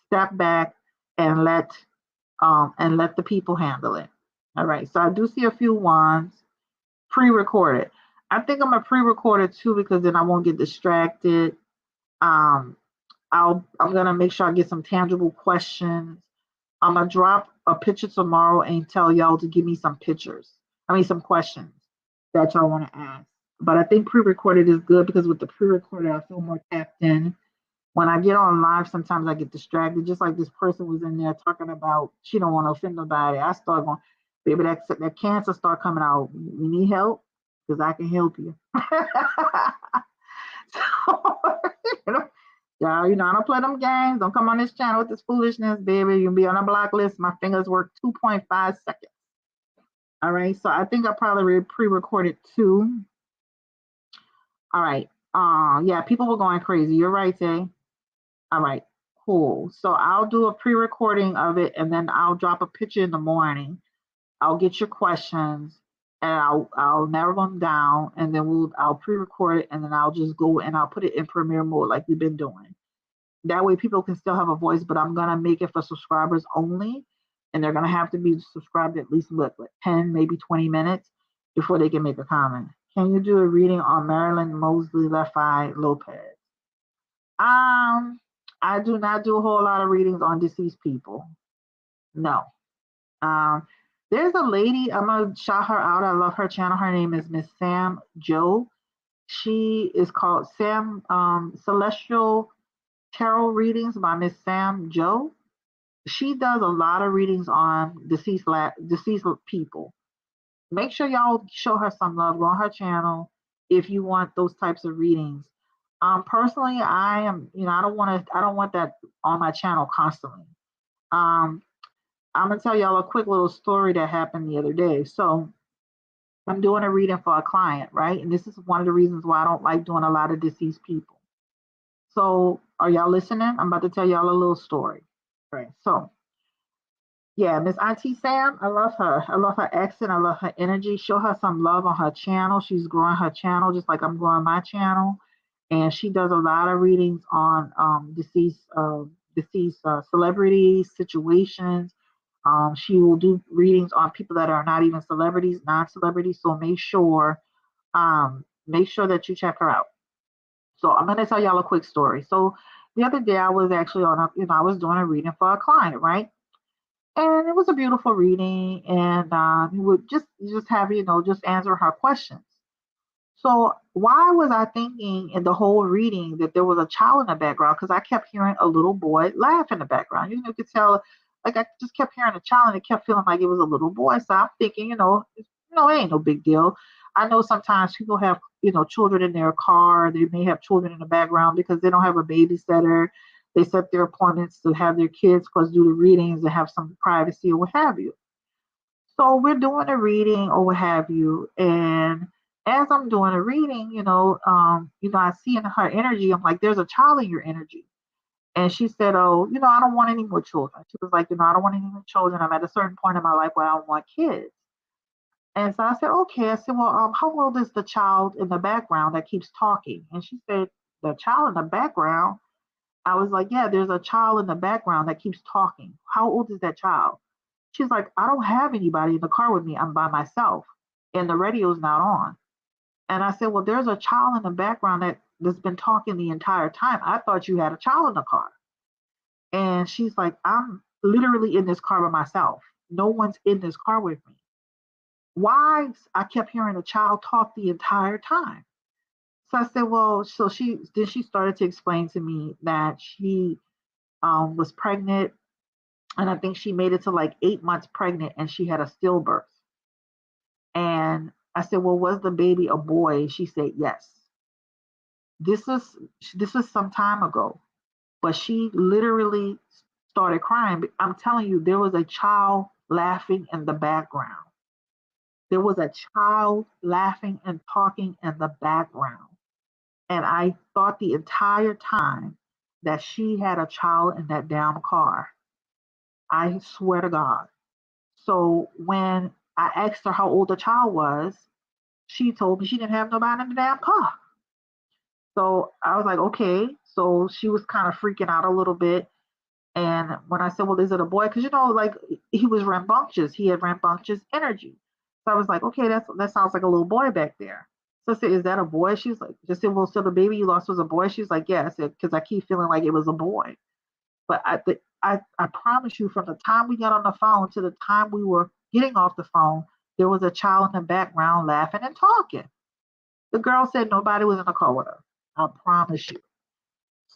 Step back and let the people handle it. All right, so I do see a few ones pre-recorded. I think I'm gonna pre-record it too because then I won't get distracted. I'm gonna make sure I get some tangible questions. I'm gonna drop a picture tomorrow and tell y'all to give me some some questions that y'all want to ask. But I think pre-recorded is good because with the pre-recorded, I feel more tapped in. When I get on live, sometimes I get distracted. Just like this person was in there talking about she don't want to offend nobody. I start going, baby, that cancer start coming out. You need help? Because I can help you. So, y'all, I don't play them games. Don't come on this channel with this foolishness, baby. You'll be on a block list. My fingers work 2.5 seconds. All right, so I think I probably pre-recorded too. All right. Yeah, people were going crazy. You're right, Tay. All right, cool. So I'll do a pre-recording of it and then I'll drop a picture in the morning. I'll get your questions and I'll narrow them down and then I'll pre-record it and then I'll just go and I'll put it in premiere mode like we've been doing. That way people can still have a voice, but I'm gonna make it for subscribers only, and they're gonna have to be subscribed at least 10, maybe 20 minutes before they can make a comment. Can you do a reading on Marilyn Mosley Left Eye Lopez? I do not do a whole lot of readings on deceased people. No. There's a lady, I'm going to shout her out. I love her channel. Her name is Miss Sam Joe. She is called Celestial Tarot Readings by Miss Sam Joe. She does a lot of readings on deceased people. Make sure y'all show her some love. Go on her channel if you want those types of readings. Personally, I am, I don't want that on my channel constantly. I'm gonna tell y'all a quick little story that happened the other day. So I'm doing a reading for a client, right? And this is one of the reasons why I don't like doing a lot of deceased people. So are y'all listening? I'm about to tell y'all a little story. Right. So yeah, Miss Auntie Sam, I love her. I love her accent. I love her energy. Show her some love on her channel. She's growing her channel just like I'm growing my channel. And she does a lot of readings on deceased celebrities, situations. She will do readings on people that are not even celebrities, non-celebrities. So make sure that you check her out. So I'm going to tell y'all a quick story. So the other day I was actually on a, I was doing a reading for a client, right? And it was a beautiful reading, and he would just have, just answer her questions. So why was I thinking in the whole reading that there was a child in the background? Because I kept hearing a little boy laugh in the background. You could tell, like I just kept hearing a child, and it kept feeling like it was a little boy. So I'm thinking, it ain't no big deal. I know sometimes people have, children in their car. They may have children in the background because they don't have a babysitter. They set their appointments to have their kids because do the readings and have some privacy or what have you. So we're doing a reading or what have you, and as I'm doing a reading, I see in her energy, I'm like, there's a child in your energy. And she said, oh, I don't want any more children. She was like, I don't want any more children. I'm at a certain point in my life where I don't want kids. And so I said, okay. I said, well, how old is the child in the background that keeps talking? And she said, the child in the background. I was like, yeah, there's a child in the background that keeps talking. How old is that child? She's like, I don't have anybody in the car with me. I'm by myself. And the radio's not on. And I said, well, there's a child in the background that's been talking the entire time. I thought you had a child in the car. And she's like, I'm literally in this car by myself. No one's in this car with me. Why? I kept hearing a child talk the entire time. So I said, well, so she started to explain to me that she was pregnant, and I think she made it to like 8 months pregnant, and she had a stillbirth. And I said, well, was the baby a boy? She said, yes. This was some time ago, but she literally started crying. I'm telling you, there was a child laughing in the background. There was a child laughing and talking in the background. And I thought the entire time that she had a child in that damn car. I swear to God. So when I asked her how old the child was, she told me she didn't have nobody in the damn car. So I was like, okay. So she was kind of freaking out a little bit. And when I said, well, is it a boy? Because, like he was rambunctious. He had rambunctious energy. So I was like, okay, that sounds like a little boy back there. So I said, is that a boy? She's like, just said, well, so the baby you lost was a boy? She's like, yeah. I said, because I keep feeling like it was a boy. But I promise you, from the time we got on the phone to the time we were getting off the phone, there was a child in the background laughing and talking. The girl said nobody was in the car with her. I promise you.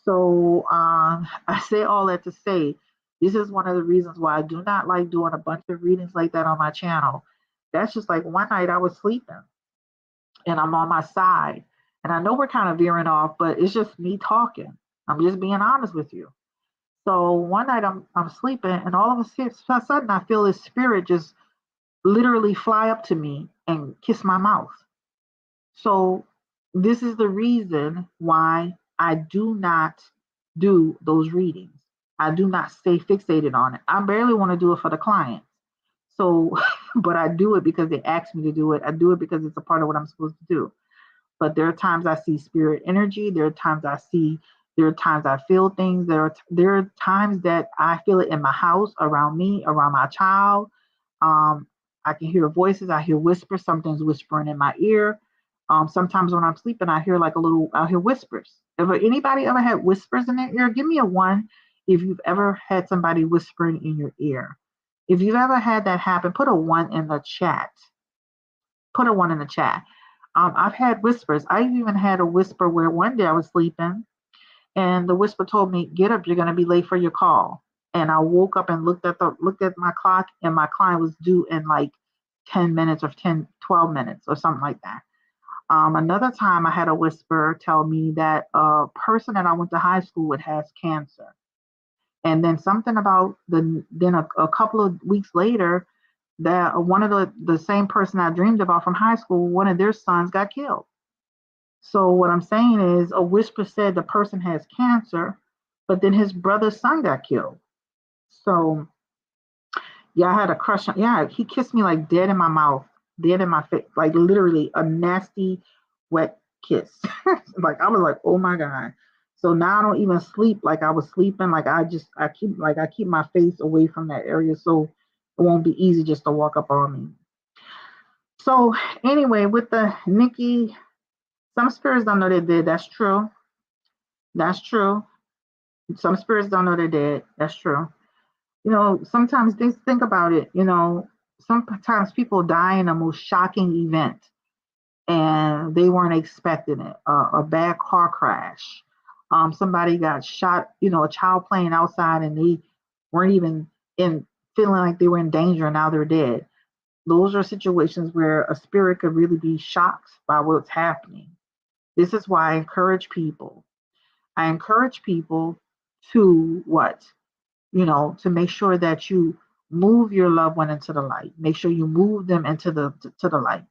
So I say all that to say, this is one of the reasons why I do not like doing a bunch of readings like that on my channel. That's just like one night I was sleeping and I'm on my side. And I know we're kind of veering off, but it's just me talking. I'm just being honest with you. So one night I'm sleeping, and all of a sudden I feel this spirit just literally fly up to me and kiss my mouth. So this is the reason why I do not do those readings. I do not stay fixated on it. I barely want to do it for the clients. So, but I do it because they ask me to do it. I do it because it's a part of what I'm supposed to do. But there are times I see spirit energy. There are times I feel things. There are times that I feel it in my house, around me, around my child. I can hear voices. I hear whispers. Something's whispering in my ear. Sometimes when I'm sleeping, I hear whispers. If anybody ever had whispers in their ear, give me a one if you've ever had somebody whispering in your ear. If you've ever had that happen, put a one in the chat. Put a one in the chat. I've had whispers. I've even had a whisper where one day I was sleeping and the whisper told me, get up, you're going to be late for your call. And I woke up and looked at my clock, and my client was due in like 10 minutes or 12 minutes or something like that. Another time I had a whisper tell me that a person that I went to high school with has cancer. And then something about a couple of weeks later, that one of the same person I dreamed about from high school, one of their sons got killed. So what I'm saying is, a whisper said the person has cancer, but then his brother's son got killed. So yeah, I had a crush on. Yeah, he kissed me like dead in my mouth, dead in my face, like literally a nasty, wet kiss. Like I was like, oh my god. So now I don't even sleep like I was sleeping. Like I keep my face away from that area so it won't be easy just to walk up on me. So anyway, with the Nikki, some spirits don't know they did. That's true. That's true. Some spirits don't know they're dead. That's true. Sometimes think about it. Sometimes people die in a most shocking event and they weren't expecting it. A bad car crash. Somebody got shot, a child playing outside and they weren't even in feeling like they were in danger and now they're dead. Those are situations where a spirit could really be shocked by what's happening. This is why I encourage people. I encourage people to what? To make sure that you move your loved one into the light. Make sure you move them into the light.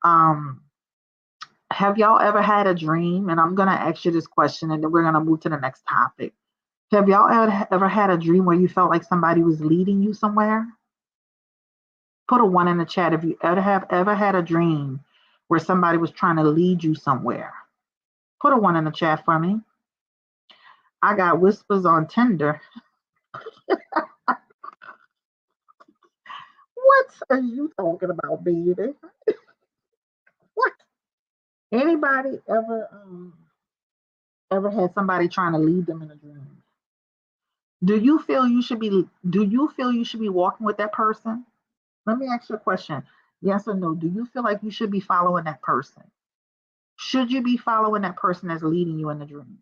Um, have y'all ever had a dream? And I'm gonna ask you this question, and then we're gonna move to the next topic. Have y'all ever had a dream where you felt like somebody was leading you somewhere? Put a one in the chat if you ever had a dream where somebody was trying to lead you somewhere. Put a one in the chat for me. I got whispers on Tinder. What are you talking about, baby? What? Anybody ever had somebody trying to lead them in a dream? Do you feel you should be walking with that person? Let me ask you a question. Yes or no? Do you feel like you should be following that person? Should you be following that person that's leading you in the dream?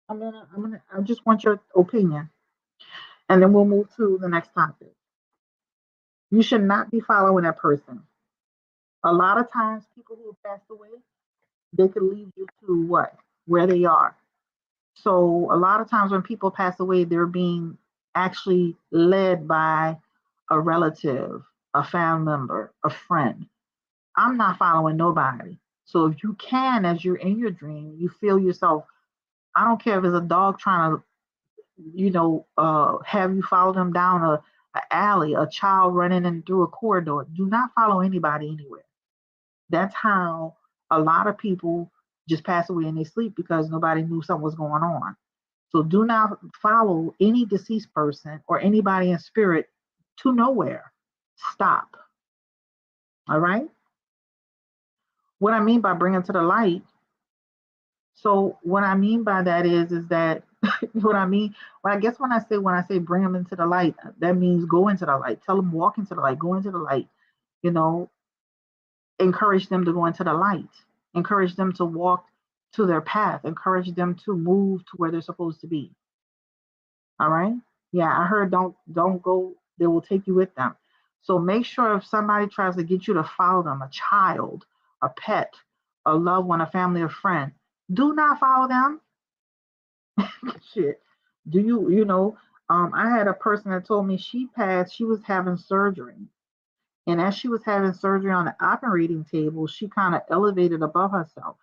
I just want your opinion. And then we'll move to the next topic. You should not be following that person. A lot of times people who have passed away, they could lead you to what? Where they are. So a lot of times when people pass away, they're being actually led by a relative, a family member, a friend. I'm not following nobody. So if you can, as you're in your dream, you feel yourself, I don't care if it's a dog trying to, have you follow them down a alley, a child running in through a corridor. Do not follow anybody anywhere. That's how a lot of people just pass away in their sleep because nobody knew something was going on. So do not follow any deceased person or anybody in spirit to nowhere. Stop. All right? What I mean by bringing to the light, so what I mean by that is that what I mean, well, I guess when I say bring them into the light, that means go into the light. Tell them walk into the light, go into the light, you know, encourage them to go into the light, encourage them to walk to their path, encourage them to move to where they're supposed to be. All right. Yeah, I heard don't go, they will take you with them. So make sure if somebody tries to get you to follow them, a child, a pet, a loved one, a family, a friend, do not follow them. Shit. Do I had a person that told me she was having surgery. And as she was having surgery on the operating table, she kind of elevated above herself.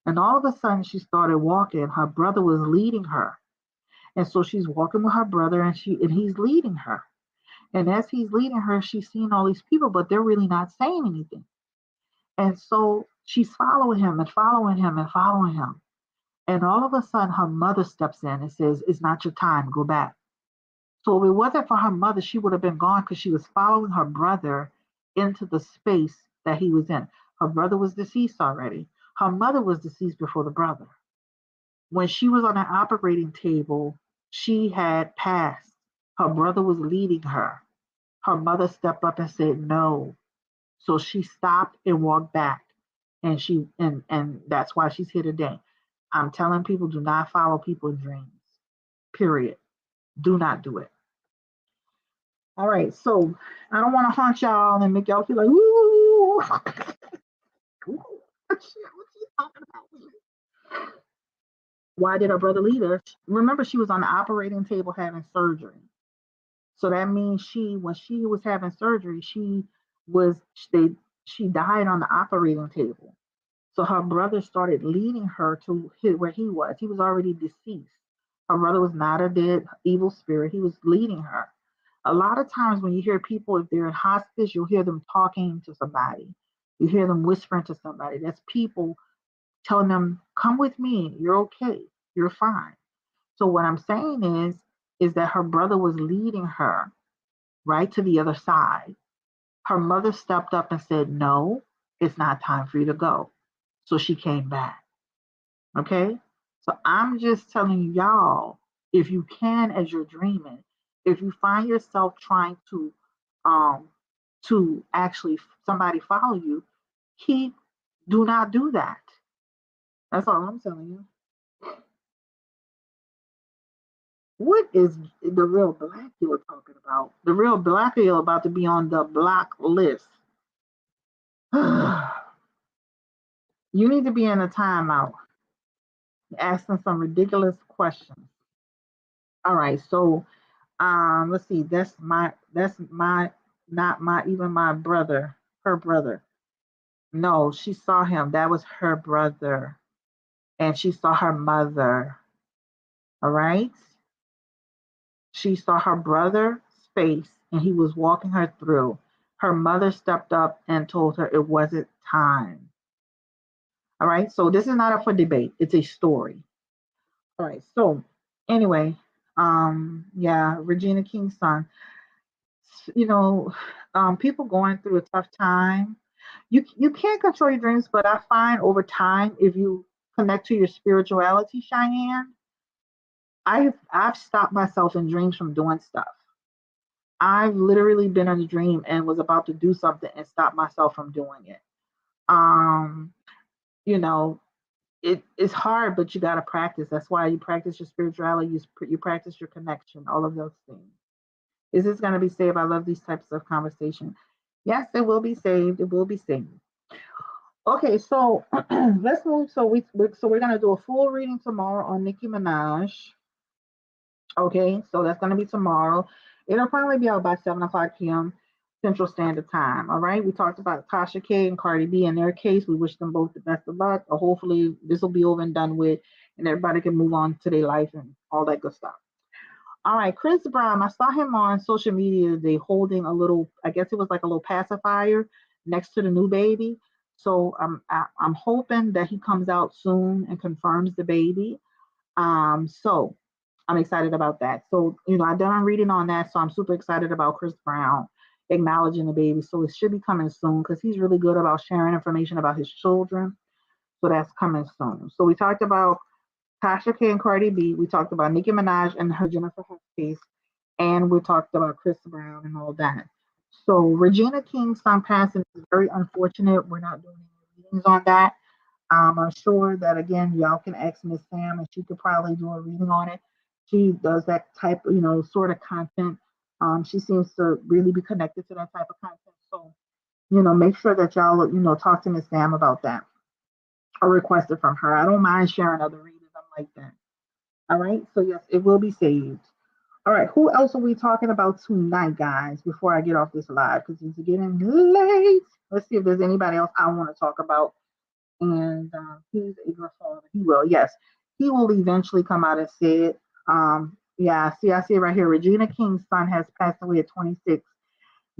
And all of a sudden she started walking. Her brother was leading her. And so she's walking with her brother and he's leading her. And as he's leading her, she's seeing all these people, but they're really not saying anything. And so she's following him and following him and following him. And all of a sudden, her mother steps in and says, "It's not your time, go back." So if it wasn't for her mother, she would have been gone because she was following her brother into the space that he was in. Her brother was deceased already. Her mother was deceased before the brother. When she was on the operating table, she had passed. Her brother was leading her. Her mother stepped up and said no. So she stopped and walked back. And that's why she's here today. I'm telling people, do not follow people in dreams. Period. Do not do it. All right, so I don't want to haunt y'all and make y'all feel like, ooh, what you talking about? Why did her brother leave her? Remember, she was on the operating table having surgery. So that means when she was having surgery, was they she died on the operating table. So her brother started leading her to where he was. He was already deceased. Her brother was not a dead evil spirit. He was leading her. A lot of times when you hear people, if they're in hospice, you'll hear them talking to somebody. You hear them whispering to somebody. That's people telling them, "Come with me. You're okay. You're fine." So what I'm saying is that her brother was leading her right to the other side. Her mother stepped up and said, "No, it's not time for you to go." So she came back. Okay? So I'm just telling y'all, if you can, as you're dreaming, if you find yourself trying um to actually somebody follow you, keep do not do that. That's all I'm telling you. What is the real black you were talking about? The real black you're about to be on the block list. You need to be in a timeout, asking some ridiculous questions. All right, so let's see. That's my not my even my brother, her brother. No, she saw him. That was her brother, and she saw her mother. All right, she saw her brother's face, and he was walking her through. Her mother stepped up and told her it wasn't time. All right, so this is not up for debate. It's a story. All right, so anyway, yeah, Regina King's son. You know, people going through a tough time. You can't control your dreams, but I find over time, if you connect to your spirituality, Cheyenne, I've stopped myself in dreams from doing stuff. I've literally been in a dream and was about to do something and stopped myself from doing it. Um, you know, it's hard, but you got to practice. That's why you practice your spirituality. You practice your connection. All of those things. Is this going to be saved? I love these types of conversation. Yes, it will be saved. It will be saved. Okay, so let's move. So we're gonna do a full reading tomorrow on Nicki Minaj. Okay, so that's gonna be tomorrow. It'll probably be out by 7 o'clock p.m. Central Standard Time. All right. We talked about TashaK and Cardi B in their case. We wish them both the best of luck. Hopefully this will be over and done with, and everybody can move on to their life and all that good stuff. All right, Chris Brown. I saw him on social media today holding a little, I guess it was like a little pacifier next to the new baby. So I'm hoping that he comes out soon and confirms the baby. So I'm excited about that. So, I've done reading on that. So I'm super excited about Chris Brown acknowledging the baby. So it should be coming soon because he's really good about sharing information about his children. So that's coming soon. So we talked about TashaK and Cardi B. We talked about Nicki Minaj and her Jennifer Hudson case, and we talked about Chris Brown and all that. So Regina King's son passing is very unfortunate. We're not doing any readings on that. I'm sure that again, y'all can ask Miss Sam, and she could probably do a reading on it. She does that type, sort of content. She seems to really be connected to that type of content. So, make sure that y'all, talk to Miss Sam about that or request it from her. I don't mind sharing other readings. I'm like that. All right. So yes, it will be saved. All right. Who else are we talking about tonight, guys? Before I get off this live, because it's getting late. Let's see if there's anybody else I want to talk about. And he's a good father. He will. Yes, he will eventually come out and say it. Yeah. See, I see it right here. Regina King's son has passed away at 26.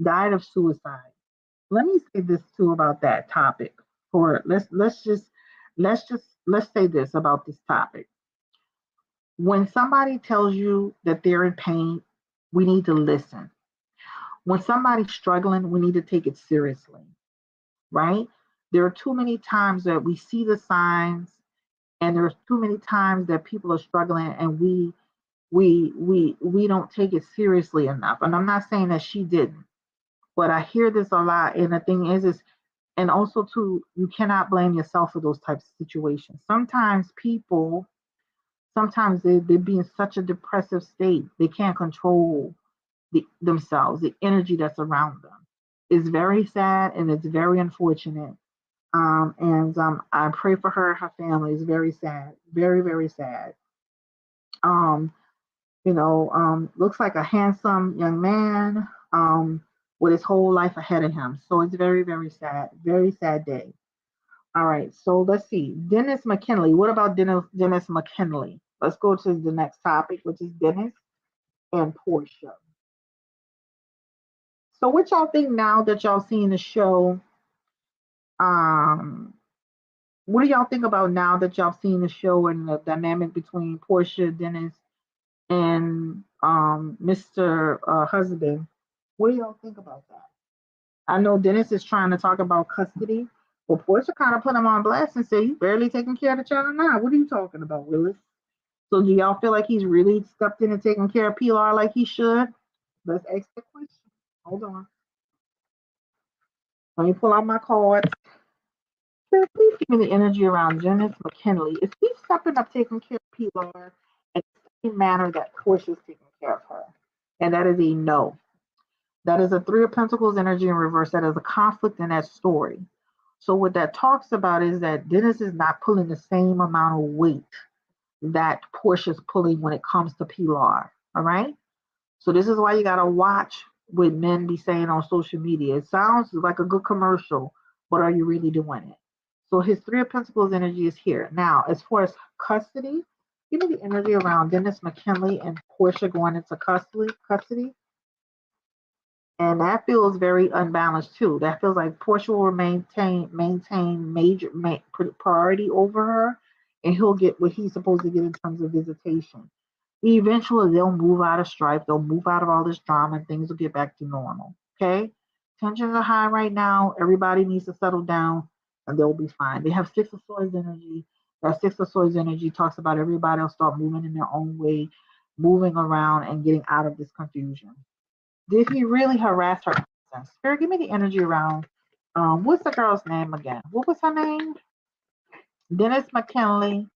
Died of suicide. Let me say this too about that topic. For let's say this about this topic. When somebody tells you that they're in pain, we need to listen. When somebody's struggling, we need to take it seriously, right? There are too many times that we see the signs, and there's too many times that people are struggling, and we don't take it seriously enough. And I'm not saying that she didn't, but I hear this a lot. And the thing is, and also too, you cannot blame yourself for those types of situations. Sometimes they be in such a depressive state, they can't control themselves, the energy that's around them. It's very sad and it's very unfortunate. And I pray for her, her family. It's very sad, very, very sad. Um, looks like a handsome young man with his whole life ahead of him. So it's very, very sad day. All right, so let's see. Dennis McKinley. What about Dennis McKinley? Let's go to the next topic, which is Dennis and Portia. So what y'all think now that y'all seen the show? Um, what do y'all think about now that y'all seen the show and the dynamic between Portia, Dennis, and Mr. Husband? What do y'all think about that? I know Dennis is trying to talk about custody, but Portia kind of put him on blast and said, "You barely taking care of the child now. What are you talking about, Willis?" So do y'all feel like he's really stepped in and taken care of Pilar like he should? Let's ask the question. Hold on. Let me pull out my cards. Sir, please give me the energy around Janice McKinley. Is he stepping up taking care of Pilar in the same manner that Portia's taking care of her? And that is a no. That is a Three of Pentacles energy in reverse. That is a conflict in that story. So what that talks about is that Dennis is not pulling the same amount of weight that Portia's pulling when it comes to Pilar. All right. So this is why you gotta watch what men be saying on social media. It sounds like a good commercial, but are you really doing it? So his Three of Pentacles energy is here. Now, as far as custody, give me the energy around Dennis McKinley and Portia going into custody. And that feels very unbalanced too. That feels like Portia will maintain major priority over her, and he'll get what he's supposed to get in terms of visitation. Eventually, they'll move out of strife. They'll move out of all this drama, and things will get back to normal. Okay, tensions are high right now. Everybody needs to settle down, and they'll be fine. They have Six of Swords energy. That Six of Swords energy talks about everybody will start moving in their own way, moving around, and getting out of this confusion. Did he really harass her? Spirit, give me the energy around. What's the girl's name again? What was her name? Dennis McKinley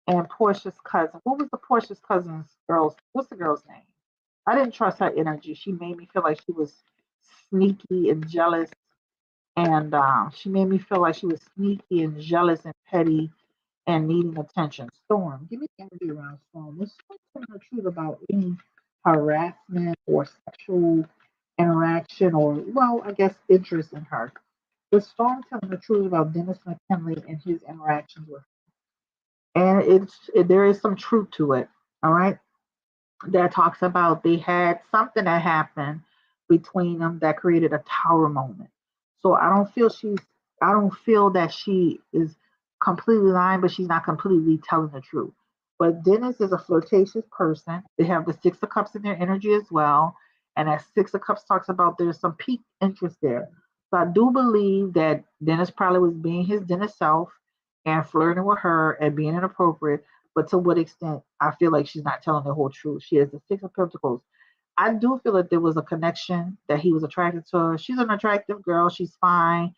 and Portia's cousin. What was the Portia's cousin's girl's? What's the girl's name? I didn't trust her energy. She made me feel like she was sneaky and jealous, and she made me feel like she was sneaky and jealous and petty and needing attention. Storm, give me the energy around Storm. Was Storm telling the truth about any harassment or sexual interaction or, well, I guess interest in her? Was Storm telling the truth about Dennis McKinley and his interactions with her? And there is some truth to it. All right, that talks about they had something that happened between them that created a tower moment. So I don't feel that she is completely lying, but she's not completely telling the truth. But Dennis is a flirtatious person. They have the Six of Cups in their energy as well. And that Six of Cups talks about there's some peak interest there. So I do believe that Dennis probably was being his Dennis self and flirting with her and being inappropriate, but to what extent? I feel like she's not telling the whole truth. She has the Six of Pentacles. I do feel that there was a connection, that he was attracted to her. She's an attractive girl. She's fine.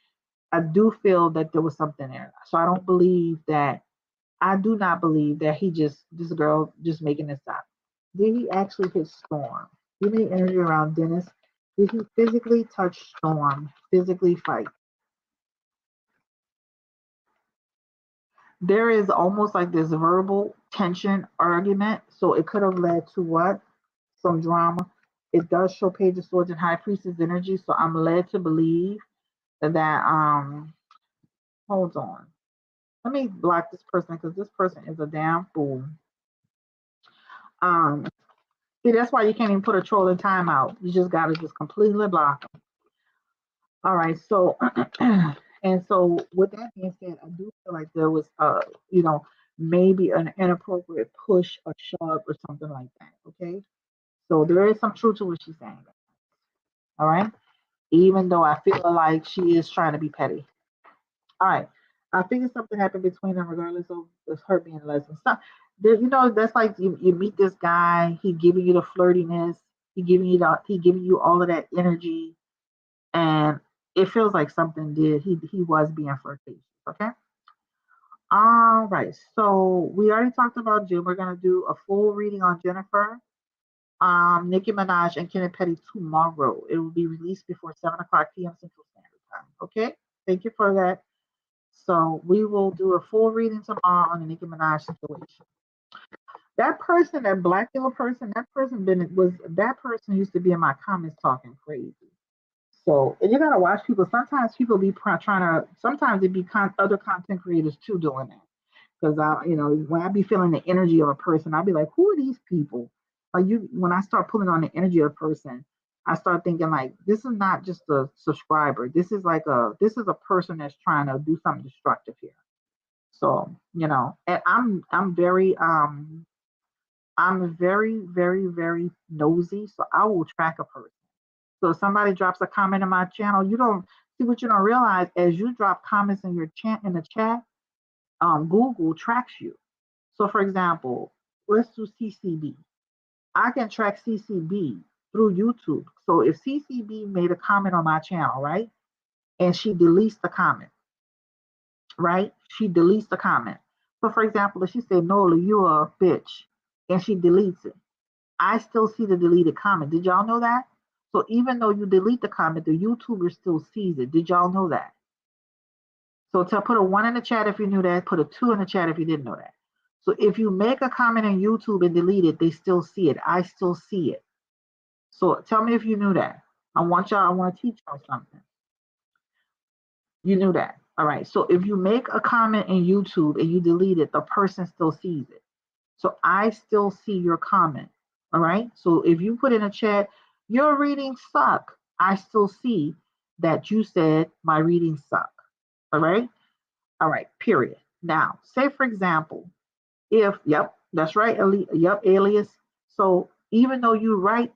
I do feel that there was something there. So I do not believe that this girl just making this up. Did he actually hit Storm? Give me the energy around Dennis. Did he physically touch Storm? Physically fight? There is almost like this verbal tension argument. So it could have led to what? Some drama. It does show Page of Swords and High Priestess energy. So I'm led to believe that hold on. Let me block this person because this person is a damn fool. Um See, that's why you can't even put a troll in timeout. You just gotta just completely block them. All right, so and so with that being said, I do feel like there was you know, maybe an inappropriate push or shove or something like that. Okay. So there is some truth to what she's saying. All right. Even though I feel like she is trying to be petty. All right. I figure something happened between them regardless of her being lesbian. So, you know, that's like you meet this guy, he giving you the flirtiness, he giving you all of that energy, and it feels like something did. He was being flirtatious. Okay. All right. So we already talked about Jim. We're gonna do a full reading on Jennifer, Nicki Minaj, and Kenneth Petty tomorrow. It will be released before 7 o'clock p.m. Central Standard Time. Okay. Thank you for that. So we will do a full reading tomorrow on the Nicki Minaj situation. That person, that black yellow person, that person used to be in my comments talking crazy. So and you gotta watch people. Sometimes people be trying to. Sometimes it be other content creators too doing that. Because when I be feeling the energy of a person, I'll be like, who are these people? Like when I start pulling on the energy of a person, I start thinking like, this is not just a subscriber. This is a person that's trying to do something destructive here. So and I'm very, very, very nosy. So I will track a person. So if somebody drops a comment in my channel, you don't see what you don't realize as you drop comments in your chat in the chat. Google tracks you. So, for example, let's do CCB. I can track CCB through YouTube. So if CCB made a comment on my channel, right, and she deletes the comment, right? She deletes the comment. So for example, if she said, Nola, you're a bitch, and she deletes it, I still see the deleted comment. Did y'all know that? So even though you delete the comment, the YouTuber still sees it. Did y'all know that? So to put a 1 in the chat if you knew that, put a 2 in the chat if you didn't know that. So if you make a comment on YouTube and delete it, they still see it. I still see it. So tell me if you knew that. I want to teach y'all something. You knew that. All right. So if you make a comment in YouTube and you delete it, the person still sees it. So I still see your comment. All right. So if you put in a chat, your readings suck, I still see that you said my readings suck. All right. All right. Period. Now, say for example, if, yep, that's right. Yep, alias. So even though you write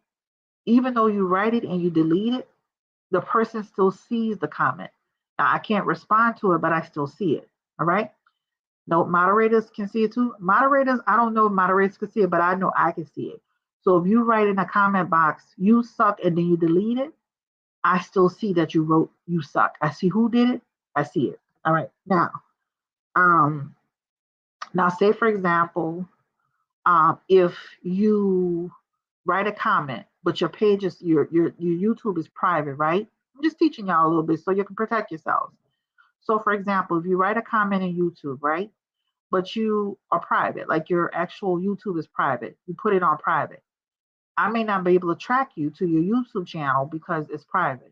it and you delete it, the person still sees the comment. Now, I can't respond to it, but I still see it. All right. No, moderators can see it too. Moderators, I don't know if moderators can see it, but I know I can see it. So if you write in a comment box, you suck, and then you delete it, I still see that you wrote you suck. I see who did it. I see it. All right. Now say for example, if you write a comment, but your page is your YouTube is private, right? I'm just teaching y'all a little bit so you can protect yourselves. So for example, if you write a comment in YouTube, right? But you are private, like your actual YouTube is private. You put it on private. I may not be able to track you to your YouTube channel because it's private.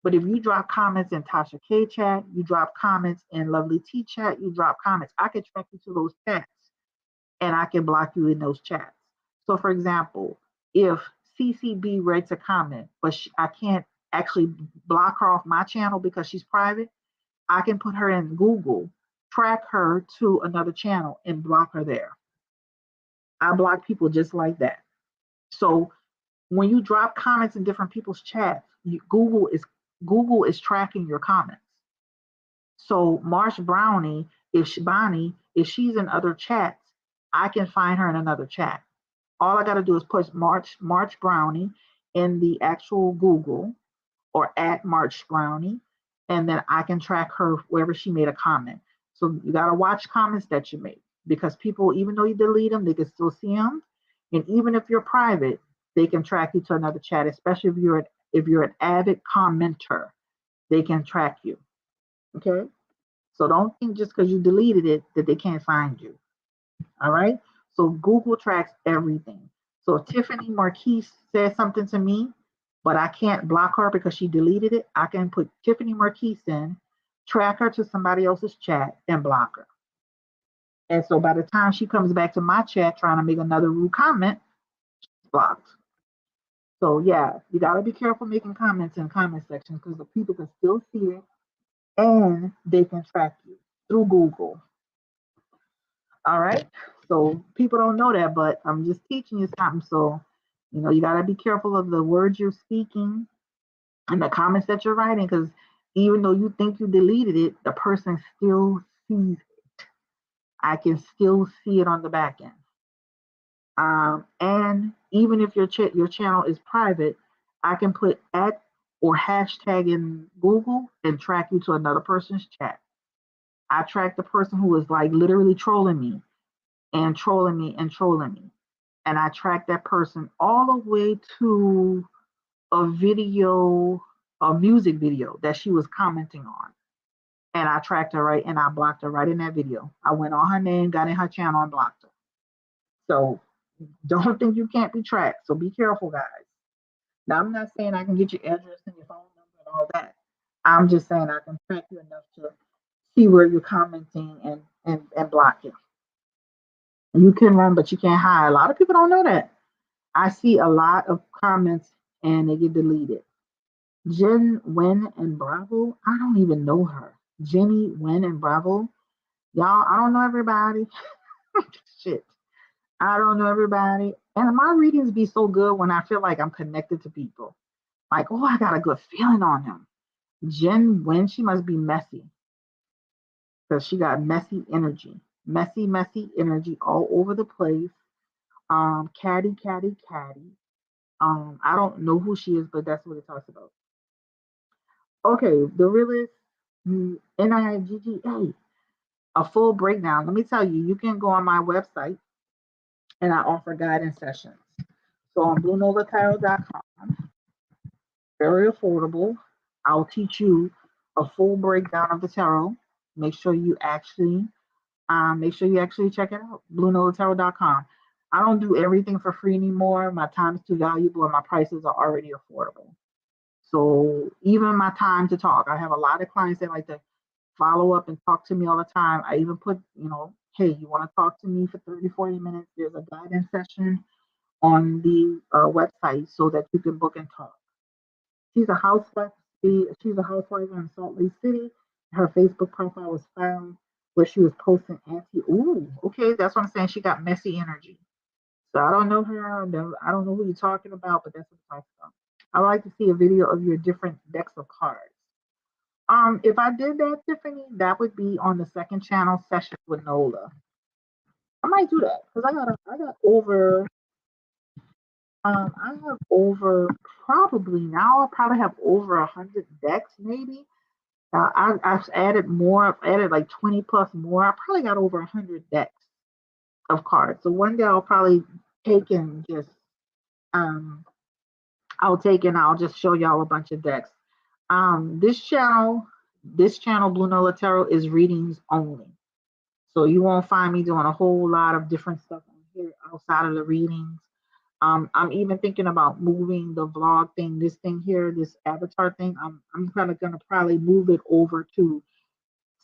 But if you drop comments in TashaK chat, you drop comments in Lovely T chat, you drop comments, I can track you to those chats and I can block you in those chats. So for example, if CCB writes a comment, but I can't actually block her off my channel because she's private, I can put her in Google, track her to another channel and block her there. I block people just like that. So when you drop comments in different people's chats, Google is tracking your comments. So Marsh Brownie, if she's in other chats, I can find her in another chat. All I got to do is put March Brownie in the actual Google or at March Brownie, and then I can track her wherever she made a comment. So you got to watch comments that you make because people, even though you delete them, they can still see them. And even if you're private, they can track you to another chat, especially if you're an avid commenter, they can track you. Okay? So don't think just because you deleted it that they can't find you. All right? So Google tracks everything. So if Tiffany Marquise says something to me, but I can't block her because she deleted it, I can put Tiffany Marquise in, track her to somebody else's chat, and block her. And so by the time she comes back to my chat trying to make another rude comment, she's blocked. So yeah, you gotta be careful making comments in the comment section because the people can still see it and they can track you through Google. All right. So people don't know that, but I'm just teaching you something. So, you gotta be careful of the words you're speaking and the comments that you're writing, because even though you think you deleted it, the person still sees it. I can still see it on the back end. And even if your channel is private, I can put at or hashtag in Google and track you to another person's chat. I track the person who is like literally trolling me and trolling me and trolling me. And I track that person all the way to a music video that she was commenting on. And I tracked her right and I blocked her right in that video. I went on her name, got in her channel and blocked her. So don't think you can't be tracked. So be careful, guys. Now, I'm not saying I can get your address and your phone number and all that. I'm just saying I can track you enough to see where you're commenting and block you. You can run, but you can't hide. A lot of people don't know that. I see a lot of comments and they get deleted. Jen Wen and Bravo, I don't even know her. Jenny Wen and Bravo. Y'all, I don't know everybody. Shit. I don't know everybody. And my readings be so good when I feel like I'm connected to people. Like, oh, I got a good feeling on him. Jen Wen, she must be messy. Because she got messy energy. Messy energy all over the place. Caddy. I don't know who she is, but that's what it talks about. Okay, the realist, NIGGA, a full breakdown. Let me tell you, you can go on my website and I offer guidance sessions. So on BlueNolaTarot.com, very affordable. I'll teach you a full breakdown of the tarot. Make sure you actually check it out. BlueNolaTarot.com. I don't do everything for free anymore. My time is too valuable and my prices are already affordable. So even my time to talk, I have a lot of clients that like to follow up and talk to me all the time. I even put, hey, you want to talk to me for 30, 40 minutes? There's a guidance session on the website so that you can book and talk. She's a housewife. She's a housewife in Salt Lake City. Her Facebook profile was found where she was posting anti. Ooh, okay, that's what I'm saying. She got messy energy. So I don't know her. I don't know who you're talking about, but that's what I'm talking about. I would like to see a video of your different decks of cards. If I did that, Tiffany, that would be on the second channel session with Nola. I might do that because I got over I have over probably now I probably have over 100 decks maybe. I've added more. I've added like 20 plus more. I probably got over 100 decks of cards. So one day I'll probably take and just um I'll take and I'll just show y'all a bunch of decks. This channel Blue Nola Tarot is readings only. So you won't find me doing a whole lot of different stuff on here outside of the readings. I'm even thinking about moving the vlog thing, this thing here, this avatar thing. I'm kind of gonna probably move it over to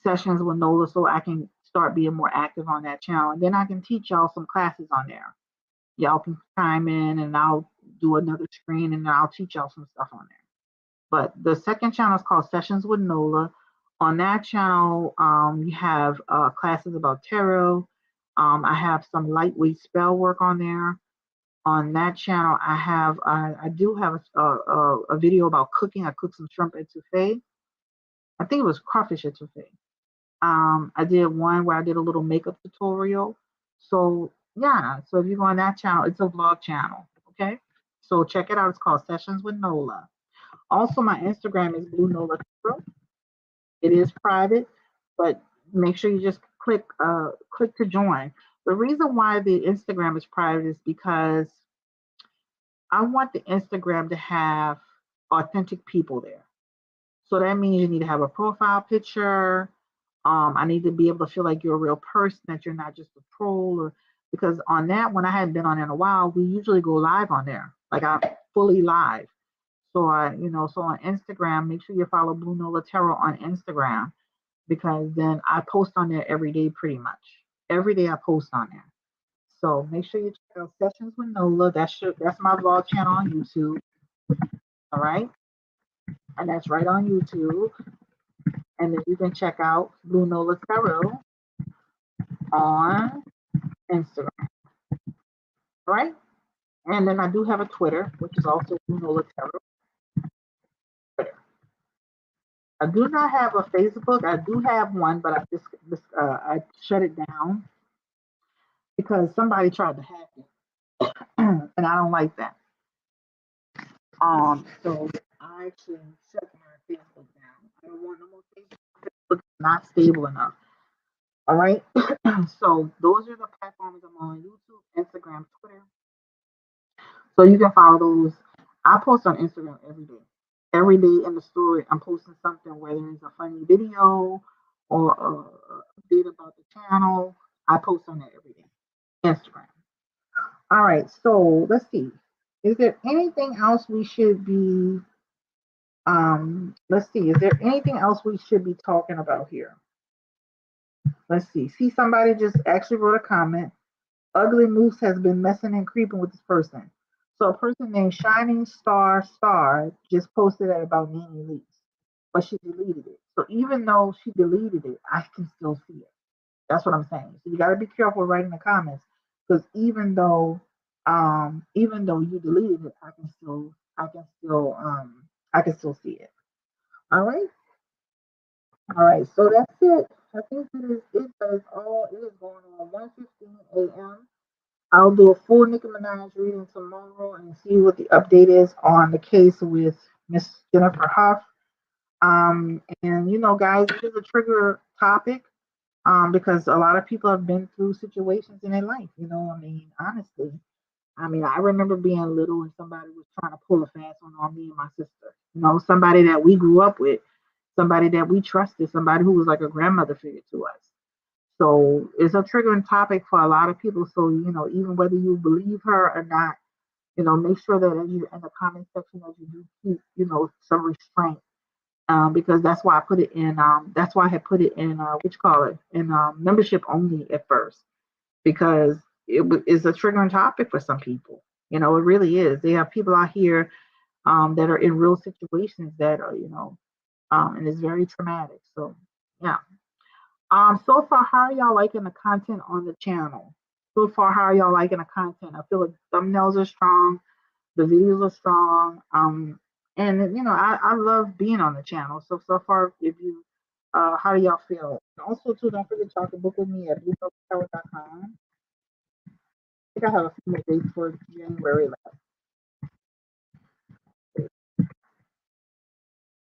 sessions with Nola so I can start being more active on that channel. And then I can teach y'all some classes on there. Y'all can chime in and I'll do another screen and I'll teach y'all some stuff on there. But the second channel is called Sessions with Nola. On that channel, you have classes about tarot. I have some lightweight spell work on there. On that channel, I do have a video about cooking. I cooked some shrimp etouffee. I think it was crawfish etouffee. I did one where I did a little makeup tutorial. So yeah, so if you go on that channel, it's a vlog channel. Okay, so check it out. It's called Sessions with Nola. Also, my Instagram is Blue Nola Tarot. It is private, but make sure you just click to join. The reason why the Instagram is private is because I want the Instagram to have authentic people there. So that means you need to have a profile picture. I need to be able to feel like you're a real person, that you're not just a troll. Or because on that one, I hadn't been on in a while. We usually go live on there, like I'm fully live. So so on Instagram, make sure you follow Blue Nola Tarot on Instagram because then I post on there every day, pretty much. Every day I post on there. So make sure you check out Sessions with Nola. That's my vlog channel on YouTube. All right, and that's right on YouTube. And then you can check out Blue Nola Tarot on Instagram. All right, and then I do have a Twitter, which is also Blue Nola Tarot. Twitter. I do not have a Facebook. I do have one, but I shut it down because somebody tried to hack it, and I don't like that. So I actually shut my Facebook down. I don't want no more Facebook. Facebook is not stable enough. All right. So those are the platforms I'm on: YouTube, Instagram, Twitter. So you can follow those. I post on Instagram every day. Every day in the story, I'm posting something, whether it's a funny video or a update about the channel. I post on that every day. Instagram. All right. So let's see. Is there anything else we should be let's see, is there anything else we should be talking about here? Let's see. See, somebody just actually wrote a comment. Ugly Moose has been messing and creeping with this person. So a person named Shining Star just posted that about Nene Leaks, but she deleted it. So even though she deleted it, I can still see it. That's what I'm saying. So you got to be careful writing the comments because even though you deleted it, I can still see it. All right. All right, so that's it. I think that is it. That is all. It is going on 1:15 a.m. I'll do a full Nicki Minaj reading tomorrow and see what the update is on the case with Miss Jennifer Huff. And guys, it is a trigger topic because a lot of people have been through situations in their life. I mean, honestly, I mean, I remember being little and somebody was trying to pull a fast one on me and my sister. Somebody that we grew up with, somebody that we trusted, somebody who was like a grandmother figure to us. So it's a triggering topic for a lot of people. So, even whether you believe her or not, make sure that as you in the comment section that you do keep, some restraint. Because that's why I put it in that's why I had put it in what you call it in membership only at first because is a triggering topic for some people. It really is. They have people out here that are in real situations that are, and it's very traumatic. So yeah. So far, how are y'all liking the content on the channel? So far, how are y'all liking the content? I feel like thumbnails are strong, the videos are strong. And I love being on the channel. So far, if you, how do y'all feel? And also, too, don't forget y'all can book with me at bluehousetower.com. I think I have a few more dates for January left.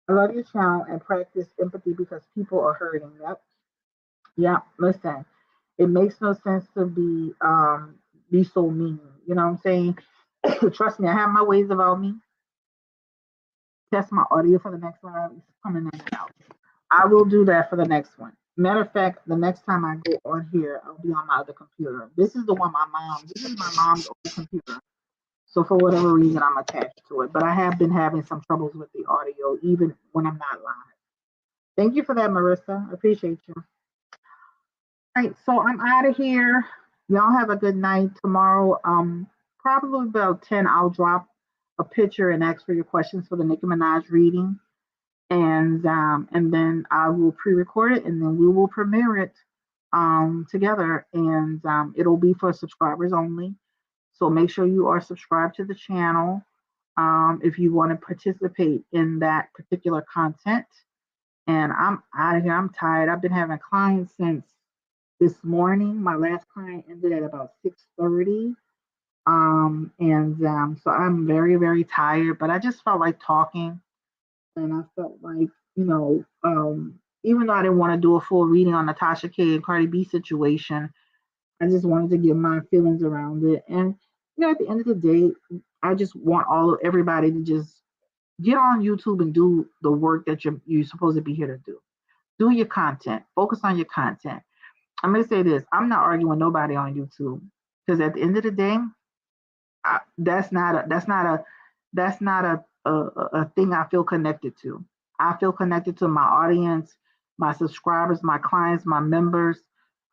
I love your channel and practice empathy because people are hurting. Yep. Yeah. Listen, it makes no sense to be so mean. You know what I'm saying? Trust me, I have my ways about me. Test my audio for the next one. It's coming in and out. I will do that for the next one. Matter of fact, the next time I go on here, I'll be on my other computer. This is my mom's old computer. So for whatever reason, I'm attached to it. But I have been having some troubles with the audio, even when I'm not live. Thank you for that, Marissa. I appreciate you. All right, so I'm out of here. Y'all have a good night. Tomorrow, probably about 10, I'll drop a picture and ask for your questions for the Nicki Minaj reading. And then I will pre-record it and then we will premiere it together and it'll be for subscribers only. So make sure you are subscribed to the channel if you want to participate in that particular content. And I'm out of here. I'm tired. I've been having clients since this morning. My last client ended at about 6:30. And so I'm very, very tired, but I just felt like talking and I felt like, even though I didn't want to do a full reading on the TashaK and CardiB situation, I just wanted to give my feelings around it. And at the end of the day, I just want everybody to just get on YouTube and do the work that you're supposed to be here to do. Do your content. Focus on your content. I'm gonna say this: I'm not arguing with nobody on YouTube because at the end of the day, that's not a thing I feel connected to. I feel connected to my audience, my subscribers, my clients, my members.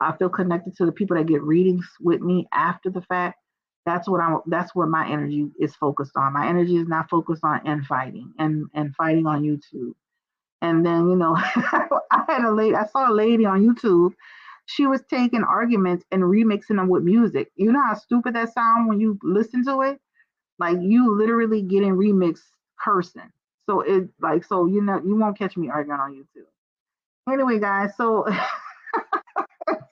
I feel connected to the people that get readings with me after the fact. That's what my energy is focused on. My energy is not focused on fighting and fighting on YouTube. And then, I saw a lady on YouTube. She was taking arguments and remixing them with music. You know how stupid that sounds when you listen to it? Like you literally getting remixed cursing. So you won't catch me arguing on YouTube. Anyway, guys, so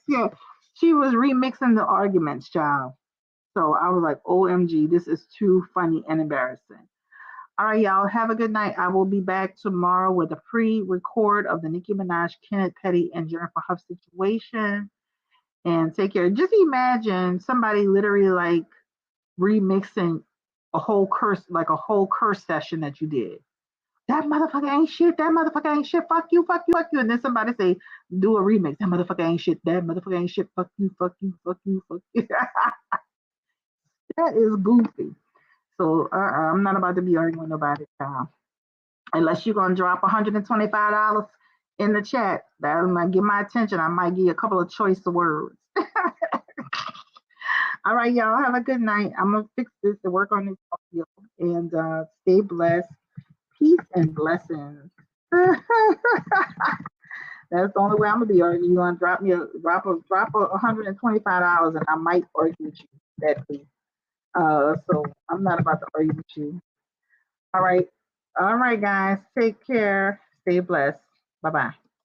yeah, she was remixing the arguments, child. So I was like, OMG, this is too funny and embarrassing. All right, y'all, have a good night. I will be back tomorrow with a pre-record of the Nicki Minaj, Kenneth Petty, and Jennifer Huff situation. And take care. Just imagine somebody literally like remixing a whole curse session that you did. That motherfucker ain't shit. That motherfucker ain't shit. Fuck you, fuck you, fuck you. And then somebody say, do a remix. That motherfucker ain't shit. That motherfucker ain't shit. Fuck you, fuck you, fuck you, fuck you. That is goofy. So I'm not about to be arguing with nobody, child. Unless you're gonna drop $125 in the chat, that might get my attention. I might give you a couple of choice of words. All right, y'all. Have a good night. I'm gonna fix this and work on this audio and stay blessed. Peace and blessings. That's the only way I'm gonna be arguing. You gonna drop $125 and I might argue with you that please. So I'm not about to argue with you. All right, guys. Take care. Stay blessed. Bye bye.